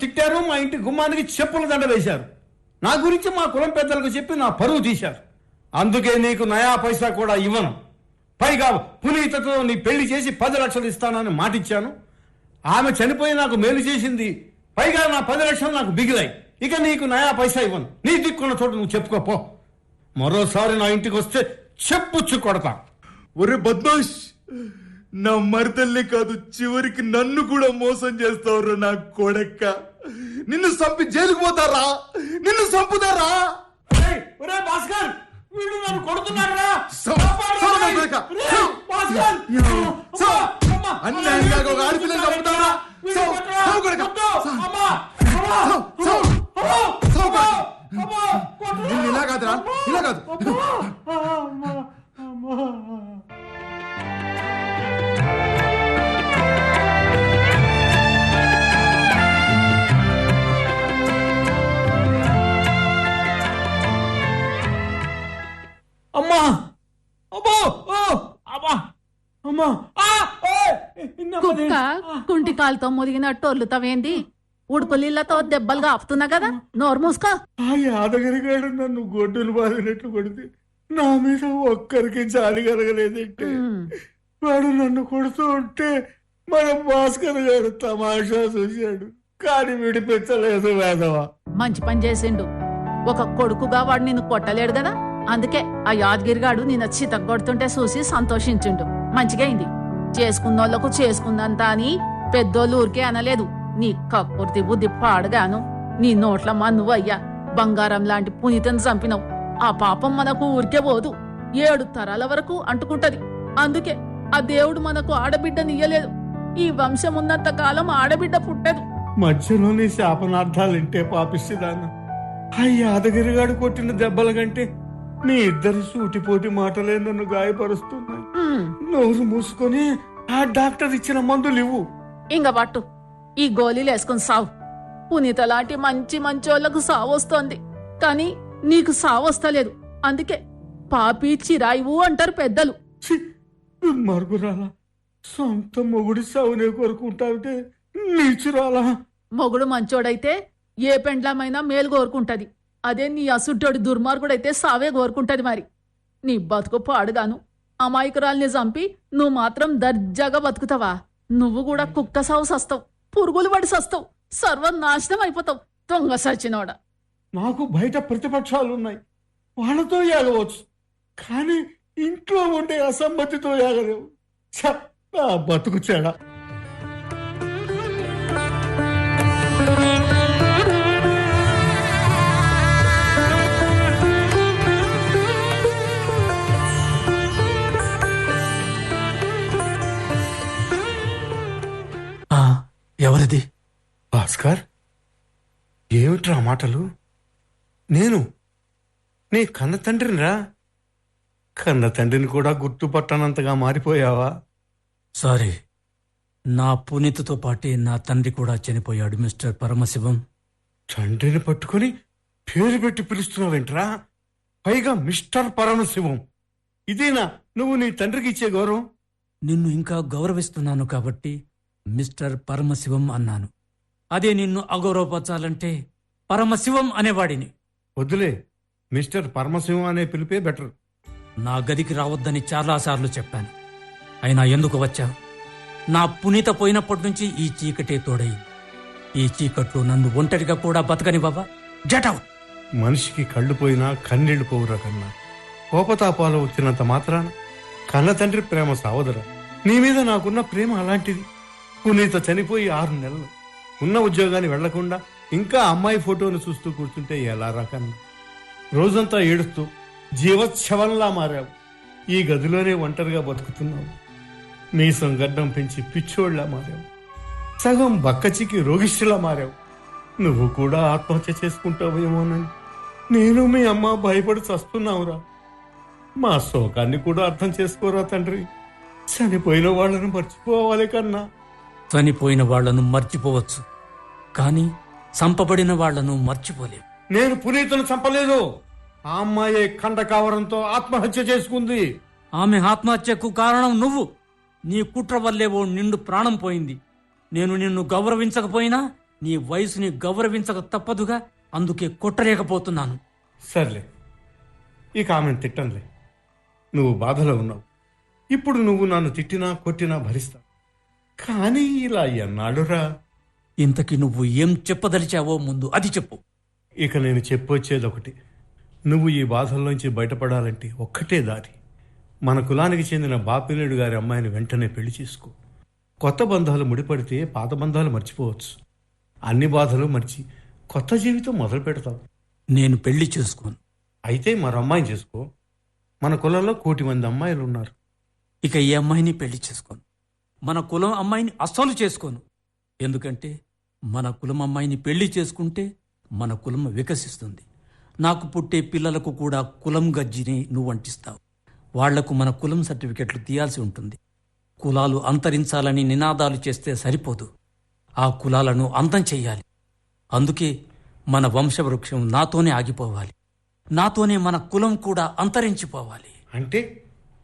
తిట్టారు. మా ఇంటి గుమ్మానికి చెప్పుల దండ వేశారు. నా గురించి మా కులం పెద్దలకు చెప్పి నా పరువు తీశారు. అందుకే నీకు నయా పైసా కూడా ఇవ్వను. పైగా పునీతతో నీ పెళ్లి చేసి 10 లక్షలు ఇస్తానని మాటిచ్చాను. ఆమె చనిపోయి నాకు మేలు చేసింది. పైగా నా 10 లక్షలు నాకు బిగిలాయి. ఇక నీకు నయా పైసా ఇవ్వను. నీ దిక్కున్న చోట నువ్వు చెప్పుకోపో. మరోసారి నా ఇంటికి వస్తే చెప్పుచ్చు కొడతా. ఒరే బద్మాష్, నా మరదల్ని కాదు చివరికి నన్ను కూడా మోసం చేస్తావురా నా కొడక్క. నిన్ను చంపి జైలుకు పోతారా, నిన్ను చంపుతారా? భాస్కర్, వీళ్ళు నన్ను కొడుతున్నారా? అన్యాయంగా ఒక ఆడపిల్లని చంపుతారా? సావు కొడక. సావు కొడక. నిన్ను ఇలా కాదురా, ఇలా కాదు. అమ్మా అమ్మా అమ్మా అమ్మా కుక్క కుంటి కాలుతో మురిగినట్టు ఒర్లుతావేంది? ఉడుకులీళ్లతో దెబ్బలుగా ఆపుతున్నా కదా, నోరు మూసుకో. ఆ యాదగిరి గారు నన్ను గొడ్డులు బాధినట్లు కొడితే నా మీద ఒక్కరికి జాలి కలగలేదంటే వాడు నన్ను కొడుతూ ఉంటే మన భాస్కర్ గారు తమాషా చూశాడు, కానీ విడిపించలేదు వేదవా. మంచి పని చేసిండు. ఒక కొడుకుగా వాడు నిన్ను కొట్టలేడు కదా, అందుకే ఆ యాదగిరిగాడు నిన్న చితగొడుతుంటే చూసి సంతోషించుండు. మంచిగైంది. చేసుకున్నోళ్లకు చేసుకుందంత అని పెద్దోళ్ళు ఊరికే అనలేదు. నీ కక్కుర్తి బుద్ధి పాడగాను. నీ నోట్ల మన్నువు అయ్యా, బంగారం లాంటి పునీతను చంపినవు. ఆ పాపం మనకు ఊరికే పోదు, 7 తరాల వరకు అంటుకుంటది. అందుకే ఆ దేవుడు మనకు ఆడబిడ్డనియ్యలేదు. ఈ వంశం ఉన్నంత కాలం ఆడబిడ్డ పుట్టదు. మధ్యలో నీ శాపనార్థాలుంటే పాపిస్తుందాన్న. ఆ యాదగిరిగాడు కొట్టిన దెబ్బల కంటే నీ ఇద్దరు సూటిపోటి మాటలే నన్ను గాయపరుస్తున్నాయి. నోరు మూసుకొని ఆ డాక్టర్ ఇచ్చిన మందులు ఇవ్వు. ఇంగ పట్టు, ఈ గోళీలు వేసుకుని సావు. పునీత లాంటి మంచి మంచోళ్లకు సావొస్తోంది, కానీ నీకు సావొస్తలేదు. అందుకే పాపి చిరాయివు అంటారు పెద్దలు. మరుగురాలా, సొంత మొగుడి సావునే కోరుకుంటావుటే నీచురాలా. మొగుడు మంచోడైతే ఏ పెండ్లమైనా మేలు కోరుకుంటది. అదే నీ అసుడ్డోడి దుర్మార్గుడైతే సావే కోరుకుంటది. మరి నీ బతుకు పాడుగాను. అమాయకురాల్ని చంపి నువ్వు మాత్రం దర్జాగా బతుకుతావా? నువ్వు కూడా కుక్క సావు సస్తావు, పురుగులు పడి సస్తావు, సర్వనాశనం అయిపోతావు. దొంగ సచ్చినోడా. నాకు బయట ప్రతిపక్షాలున్నాయి, వాళ్ళతో ఏగవచ్చు, కానీ ఇంట్లో ఉండే అసమ్మతితో ఏగలేవు. నా బతుకు చెడ. ఎవరిది? భాస్కర్, ఏమిట్రా మాటలు? నేను నీ కన్న తండ్రినిరా. కన్న తండ్రిని కూడా గుర్తుపట్టనంతగా మారిపోయావా? సారీ, నా పునీతతో పాటే నా తండ్రి కూడా చనిపోయాడు మిస్టర్ పరమశివం. తండ్రిని పట్టుకుని పేరు పెట్టి పిలుస్తున్నావేంట్రా? పైగా మిస్టర్ పరమశివం. ఇదేనా నువ్వు నీ తండ్రికి ఇచ్చే గౌరవం? నిన్ను ఇంకా గౌరవిస్తున్నాను కాబట్టి మిస్టర్ పరమశివం అన్నాను. అదే నిన్ను అగౌరవపరచాలంటే పరమశివం అనేవాడిని. వద్దులే, మిస్టర్ పరమశివం అనే పిలిపే బెటర్. నా గదికి రావద్దని చాలాసార్లు చెప్పాను, అయినా ఎందుకు వచ్చావు? నా పునీత పోయినప్పటి నుంచి ఈ చీకటే తోడయి, ఈ చీకట్లో నన్ను ఒంటరిగా కూడా బతకని బాబా. Get out. మనిషికి కళ్ళు పోయినా కన్నీళ్లు పోవురా కన్నా. కోపతాపాలు వచ్చినంత మాత్రాన కన్న తండ్రి ప్రేమ సావదురా. నీ మీద నాకున్న ప్రేమ అలాంటిది. పునీత చనిపోయి 6 నెలలు, ఉన్న ఉద్యోగాన్ని వెళ్లకుండా ఇంకా అమ్మాయి ఫోటోను చూస్తూ కూర్చుంటే ఎలా రాకన్నా? రోజంతా ఏడుస్తూ జీవోత్సవంలా మారావు. ఈ గదిలోనే ఒంటరిగా బతుకుతున్నావు. మీసం గడ్డం పెంచి పిచ్చోళ్లా మారావు. సగం బక్కచికి రోగిష్టిలా మారావు. నువ్వు కూడా ఆత్మహత్య చేసుకుంటావేమోనని నేను మీ అమ్మ భయపడి చస్తున్నావురా. మా శోకాన్ని కూడా అర్థం చేసుకోరా తండ్రి. చనిపోయిన వాళ్లను మర్చిపోవాలి కన్నా. చనిపోయిన వాళ్లను మర్చిపోవచ్చు, కానీ చంపబడిన వాళ్లను మర్చిపోలేవు. నేను పునీతను చంపలేదు. ఆ అమ్మాయి ఖండకావరంతో ఆత్మహత్య చేసుకుంది. ఆమె ఆత్మహత్యకు కారణం నువ్వు. నీ కుట్ర వల్లేవో నిండు ప్రాణం పోయింది. నేను నిన్ను గౌరవించకపోయినా నీ వయసుని గౌరవించక తప్పదుగా, అందుకే కొట్టలేకపోతున్నాను. సర్లే, ఇక ఆమెను తిట్టంలే. నువ్వు బాధలో ఉన్నావు. ఇప్పుడు నువ్వు నన్ను తిట్టినా కొట్టినా భరిస్తా. కానీ ఇలా ఎన్నాళ్ళురా? ఇంతకి నువ్వు ఏం చెప్పదలిచావో ముందు అది చెప్పు. ఇక నేను చెప్పొచ్చేది ఒకటి. నువ్వు ఈ బాధల్లోంచి బయటపడాలంటే ఒక్కటే దారి. మన కులానికి చెందిన బాపినేడు గారి అమ్మాయిని వెంటనే పెళ్లి చేసుకో. కొత్త బంధాలు ముడిపడితే పాత బంధాలు మర్చిపోవచ్చు. అన్ని బాధలు మర్చి కొత్త జీవితం మొదలు పెడతావు. నేను పెళ్లి చేసుకోను. అయితే మరో అమ్మాయిని చేసుకో. మన కులంలో 1,000,000 మంది అమ్మాయిలు ఉన్నారు. ఇక ఈ అమ్మాయిని పెళ్లి చేసుకోను. మన కులం అమ్మాయిని అస్సలు చేసుకోను. ఎందుకంటే మన కులం అమ్మాయిని పెళ్లి చేసుకుంటే మన కులం వికసిస్తుంది. నాకు పుట్టే పిల్లలకు కూడా కులం గజ్జిని నువ్వు అంటిస్తావు. వాళ్లకు మన కులం సర్టిఫికెట్లు తీయాల్సి ఉంటుంది. కులాలు అంతరించాలని నినాదాలు చేస్తే సరిపోదు, ఆ కులాలను అంతం చెయ్యాలి. అందుకే మన వంశవృక్షం నాతోనే ఆగిపోవాలి, నాతోనే మన కులం కూడా అంతరించిపోవాలి. అంటే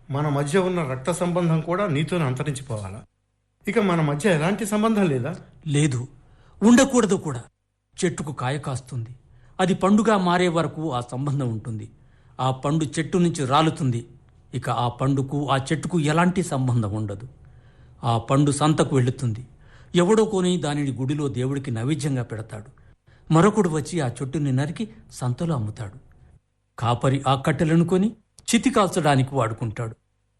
మన మధ్య ఉన్న రక్త సంబంధం కూడా నీతోనే అంతరించిపోవాలా? ఇక మన మధ్య ఎలాంటి సంబంధం లేదా? లేదు, ఉండకూడదు కూడా. చెట్టుకు కాయ కాస్తుంది, అది పండుగా మారే వరకు ఆ సంబంధం ఉంటుంది. ఆ పండు చెట్టు నుంచి రాలుతుంది, ఇక ఆ పండుకు ఆ చెట్టుకు ఎలాంటి సంబంధం ఉండదు. ఆ పండు సంతకు వెళుతుంది, ఎవడో కొని దానిని గుడిలో దేవుడికి నైవేద్యంగా పెడతాడు. మరొకడు వచ్చి ఆ చెట్టుని నరికి సంతలో అమ్ముతాడు. కాపరి ఆ కట్టెలను కొని చితి కాల్చడానికి వాడుకుంటాడు.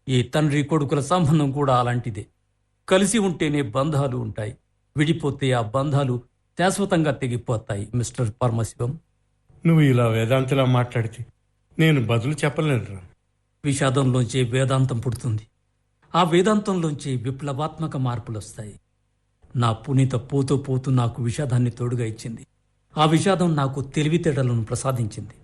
ఈ తండ్రి కొడుకుల సంబంధం కూడా అలాంటిదే. కలిసి ఉంటేనే బంధాలు ఉంటాయి, విడిపోతే ఆ బంధాలు శాశ్వతంగా తెగిపోతాయి. మిస్టర్ పరమశివం, నువ్వు ఇలా వేదాంతిలా మాట్లాడితే నేను బదులు చెప్పలేనురా. విషాదంలోంచే వేదాంతం పుడుతుంది, ఆ వేదాంతంలోంచి విప్లవాత్మక మార్పులు వస్తాయి. నా పునీత పోతూ పోతూ నాకు విషాదాన్ని తోడుగా ఇచ్చింది. ఆ విషాదం నాకు తెలివితేటలను ప్రసాదించింది.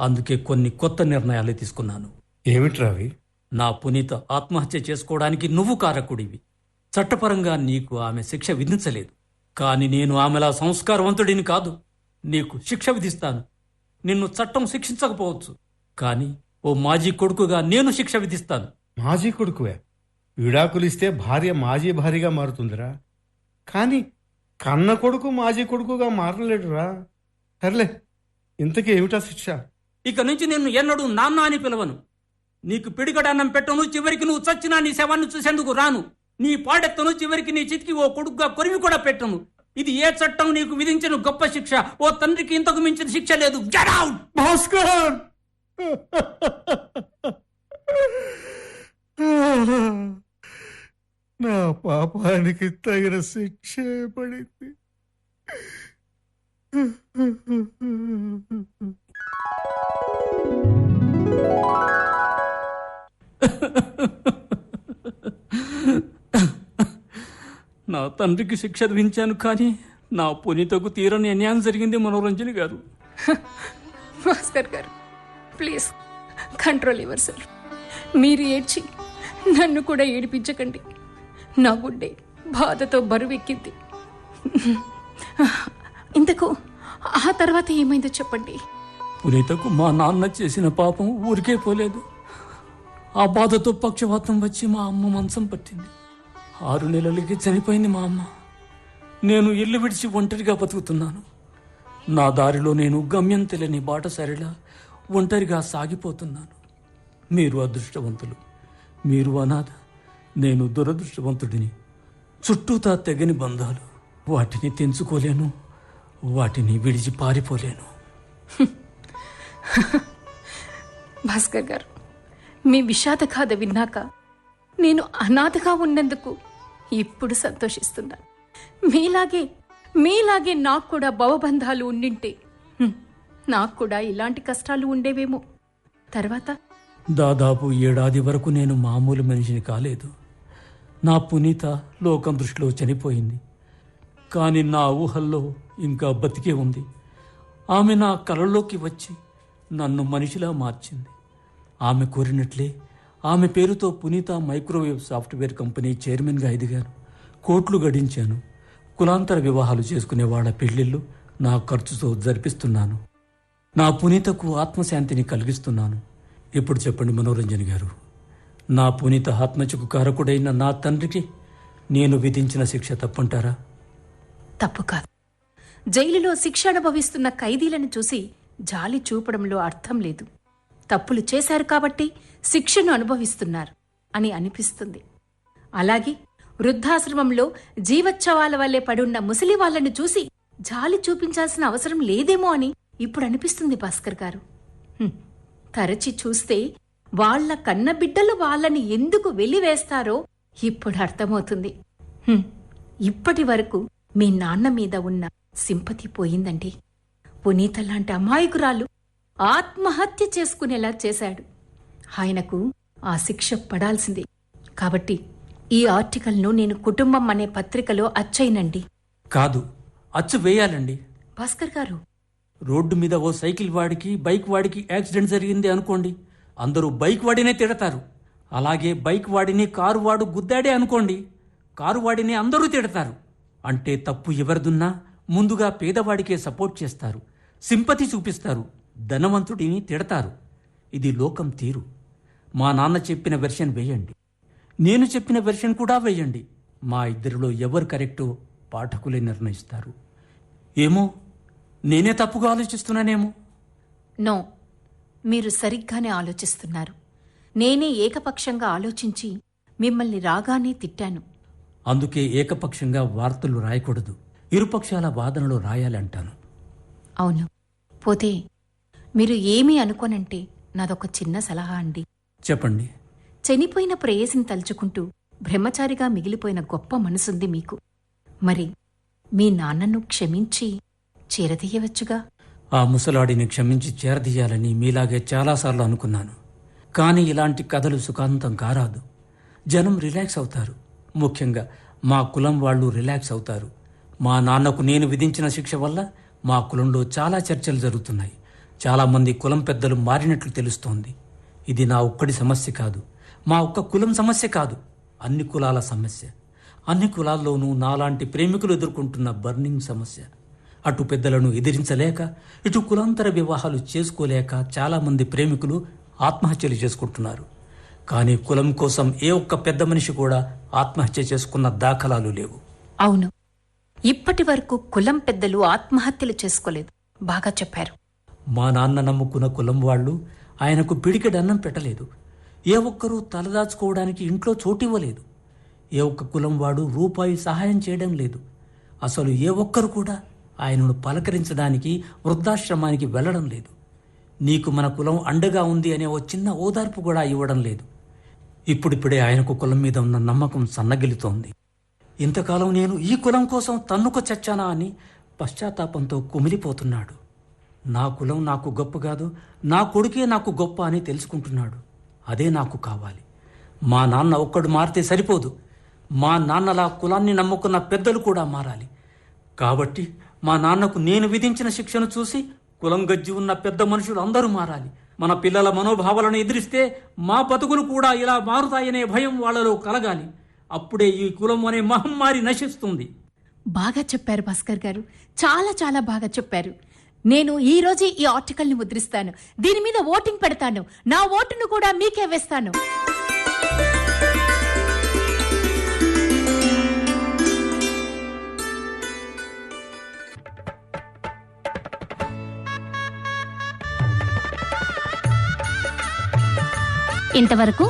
అందుకే కొన్ని కొత్త నిర్ణయాలు తీసుకున్నాను. ఏమిట్రావి? నా పునీత ఆత్మహత్య చేసుకోవడానికి నువ్వు కారకుడివి. చట్టపరంగా నీకు ఆమె శిక్ష విధించలేదు, కాని నేను ఆమెలా సంస్కారవంతుడిని కాదు. నీకు శిక్ష విధిస్తాను. నిన్ను చట్టం శిక్షించకపోవచ్చు, కాని ఓ మాజీ కొడుకుగా నేను శిక్ష విధిస్తాను. మాజీ కొడుకువే? విడాకులిస్తే భార్య మాజీ భార్యగా మారుతుందిరా, కానీ కన్న కొడుకు మాజీ కొడుకుగా మారలేడురా. సర్లే, ఇంతకీ ఏమిటా శిక్ష? ఇక నుంచి నిన్ను ఎన్నడూ నాన్న అని పిలవను. నీకు పిడిగడన్నం పెట్టను, చివరికి నువ్వు చచ్చినా నీ శవాన్ని చూసేందుకు రాను. నీ పాడెత్తను, చివరికి నీ చితికి ఓ కొడుకుగా కొరివి కూడా పెట్టను. ఇది ఏ చట్టం నీకు విధించిన గొప్ప శిక్ష. ఓ తండ్రికి ఇంతకు మించిన శిక్ష లేదు. Get out! భాస్కర్! నా పాపానికి తగిన శిక్షే పడింది. నా తండ్రికి శిక్ష విధించాను, కానీ నా పునీతకు తీరని అన్యాయం జరిగింది. మనోరంజని గారు, భాస్కర్ గారు, ప్లీజ్ కంట్రోల్ యువర్ సెల్ఫ్. మీరు ఏడ్చి నన్ను కూడా ఏడిపించకండి. నా గుండె బాధతో బరువెక్కింది. ఇంతకు ఆ తర్వాత ఏమైందో చెప్పండి. పునీతకు మా నాన్న చేసిన పాపం ఊరికే పోలేదు. ఆ బాధతో పక్షవాతం వచ్చి మా అమ్మ మంచం పట్టింది. 6 నెలలకి చనిపోయింది మా అమ్మ. నేను ఇల్లు విడిచి ఒంటరిగా బతుకుతున్నాను. నా దారిలో నేను గమ్యం తెలియని బాటసారిలా ఒంటరిగా సాగిపోతున్నాను. మీరు అదృష్టవంతులు, మీరు అనాథ, నేను దురదృష్టవంతుడిని. చుట్టూతా తెగని బంధాలు, వాటిని తెంచుకోలేను, వాటిని విడిచి పారిపోలేను. భాస్కర్ గారు, మీ విషాద గాథ విన్నాక నేను అనాథగా ఉన్నందుకు ఇప్పుడు సంతోషిస్తున్నాను. మీలాగే నాకు కూడా భవబంధాలు ఉండింటే నాకు కూడా ఇలాంటి కష్టాలు ఉండేవేమో. తర్వాత దాదాపు 7 ఏడాది వరకు నేను మామూలు మనిషిని కాలేదు. నా పునీత లోకం దృష్టిలో చనిపోయింది, కానీ నా ఊహల్లో ఇంకా బతికే ఉంది. ఆమె నా కలలోకి వచ్చి నన్ను మనిషిలా మార్చింది. ఆమె కోరినట్లే ఆమె పేరుతో పునీత మైక్రోవేవ్ సాఫ్ట్వేర్ కంపెనీ చైర్మన్గా ఎదిగాను. కోట్లు గడించాను. కులాంతర వివాహాలు చేసుకునే వాళ్ళ పెళ్లిళ్ళు నా ఖర్చుతో జరిపిస్తున్నాను. నా పునీతకు ఆత్మశాంతిని కలిగిస్తున్నాను. ఇప్పుడు చెప్పండి మనోరంజన్ గారు, నా పునీత ఆత్మహత్యకు కారకుడైన నా తండ్రికి నేను విధించిన శిక్ష తప్పంటారా? తప్పు కాదు. జైలులో శిక్ష అనుభవిస్తున్న ఖైదీలను చూసి జాలి చూపడంలో అర్థం లేదు. తప్పులు చేశారు కాబట్టి శిక్షను అనుభవిస్తున్నారు అని అనిపిస్తుంది. అలాగే వృద్ధాశ్రమంలో జీవోత్సవాల వల్లే పడున్న ముసలి వాళ్లను చూసి జాలి చూపించాల్సిన అవసరం లేదేమో అని ఇప్పుడు అనిపిస్తుంది భాస్కర్ గారు. తరచి చూస్తే వాళ్ల కన్నబిడ్డలు వాళ్ళని ఎందుకు వెలివేస్తారో ఇప్పుడు అర్థమవుతుంది. ఇప్పటి వరకు మీ నాన్న మీద ఉన్న సింపతి పోయిందండి. పునీత లాంటి అమాయకురాలు ఆత్మహత్య చేసుకునేలా చేశాడు. ఆయనకు ఆ శిక్ష పడాల్సిందే. కాబట్టి ఈ ఆర్టికల్ను నేను కుటుంబం అనే పత్రికలో అచ్చయినండి. కాదు, అచ్చు వేయాలండి. భాస్కర్ గారు, రోడ్డు మీద ఓ సైకిల్ వాడికి బైక్ వాడికి యాక్సిడెంట్ జరిగింది అనుకోండి, అందరూ బైక్ వాడినే తిడతారు. అలాగే బైక్ వాడిని కారు వాడు గుద్దాడే అనుకోండి, కారు వాడిని అందరూ తిడతారు. అంటే తప్పు ఎవరిదున్నా ముందుగా పేదవాడికే సపోర్ట్ చేస్తారు, సింపతి చూపిస్తారు, ధనవంతుడిని తిడతారు. ఇది లోకం తీరు. మా నాన్న చెప్పిన వెర్షన్ వేయండి, నేను చెప్పిన వెర్షన్ కూడా వేయండి. మా ఇద్దరిలో ఎవరు కరెక్టో పాఠకులే నిర్ణయిస్తారు. ఏమో, నేనే తప్పుగా ఆలోచిస్తున్నానేమో. నో, మీరు సరిగ్గానే ఆలోచిస్తున్నారు. నేనే ఏకపక్షంగా ఆలోచించి మిమ్మల్ని రాగానే తిట్టాను. అందుకే ఏకపక్షంగా వార్తలు రాయకూడదు, ఇరుపక్షాల వాదనలు రాయాలంటాను. అవును. పోతే మీరు ఏమీ అనుకోనంటే నాదొక చిన్న సలహా అండి. చెప్పండి. చనిపోయిన ప్రేయసిని తలుచుకుంటూ బ్రహ్మచారిగా మిగిలిపోయిన గొప్ప మనసుంది మీకు. మరి మీ నాన్నను క్షమించి చేరదీయవచ్చుగా. ఆ ముసలాడిని క్షమించి చేరదీయాలని మీలాగే చాలాసార్లు అనుకున్నాను. కానీ ఇలాంటి కథలు సుఖాంతం కారాదు. జనం రిలాక్స్ అవుతారు. ముఖ్యంగా మా కులం వాళ్ళు రిలాక్స్ అవుతారు. మా నాన్నకు నేను విధించిన శిక్ష వల్ల మా కులంలో చాలా చర్చలు జరుగుతున్నాయి. చాలామంది కులం పెద్దలు మారినట్లు తెలుస్తోంది. ఇది నా ఒక్కడి సమస్య కాదు, మా ఒక్క కులం సమస్య కాదు, అన్ని కులాల సమస్య. అన్ని కులాల్లోనూ నాలాంటి ప్రేమికులు ఎదుర్కొంటున్న బర్నింగ్ సమస్య. అటు పెద్దలను ఎదిరించలేక, ఇటు కులాంతర వివాహాలు చేసుకోలేక చాలామంది ప్రేమికులు ఆత్మహత్యలు చేసుకుంటున్నారు. కానీ కులం కోసం ఏ ఒక్క పెద్ద మనిషి కూడా ఆత్మహత్య చేసుకున్న దాఖలాలు లేవు. అవును, ఇప్పటి వరకు కులం పెద్దలు ఆత్మహత్యలు చేసుకోలేదు. బాగా చెప్పారు. మా నాన్న నమ్ముకున్న కులం వాళ్ళు ఆయనకు పిడికెడన్నం పెట్టలేదు. ఏ ఒక్కరూ తలదాచుకోవడానికి ఇంట్లో చోటివ్వలేదు. ఏ ఒక్క కులం వాడు రూపాయి సహాయం చేయడం లేదు. అసలు ఏ ఒక్కరు కూడా ఆయనను పలకరించడానికి వృద్ధాశ్రమానికి వెళ్లడం లేదు. నీకు మన కులం అండగా ఉంది అనే ఓ చిన్న ఓదార్పు కూడా ఇవ్వడం లేదు. ఇప్పుడిప్పుడే ఆయనకు కులం మీద ఉన్న నమ్మకం సన్నగిలుతోంది. ఇంతకాలం నేను ఈ కులం కోసం తన్నుకు చచ్చానా అని పశ్చాత్తాపంతో కుమిలిపోతున్నాడు. నా కులం నాకు గొప్ప కాదు, నా కొడుకే నాకు గొప్ప అని తెలుసుకుంటున్నాడు. అదే నాకు కావాలి. మా నాన్న ఒక్కడు మారితే సరిపోదు. మా నాన్నలా కులాన్ని నమ్ముకున్న పెద్దలు కూడా మారాలి. కాబట్టి మా నాన్నకు నేను విధించిన శిక్షను చూసి కులం గజ్జి ఉన్న పెద్ద మనుషులు అందరూ మారాలి. మన పిల్లల మనోభావాలను ఎదిరిస్తే మా బతుకులు కూడా ఇలా మారుతాయనే భయం వాళ్ళలో కలగాలి. అప్పుడే ఈ కులం అనే మహమ్మారి నశిస్తుంది. బాగా చెప్పారు భాస్కర్ గారు, చాలా చాలా బాగా చెప్పారు. నేను ఈ రోజే ఈ ఆర్టికల్ని ముద్రిస్తాను. దీని మీద ఓటింగ్ పెడతాను. నా ఓటును కూడా మీకే వేస్తాను. ఇంతవరకు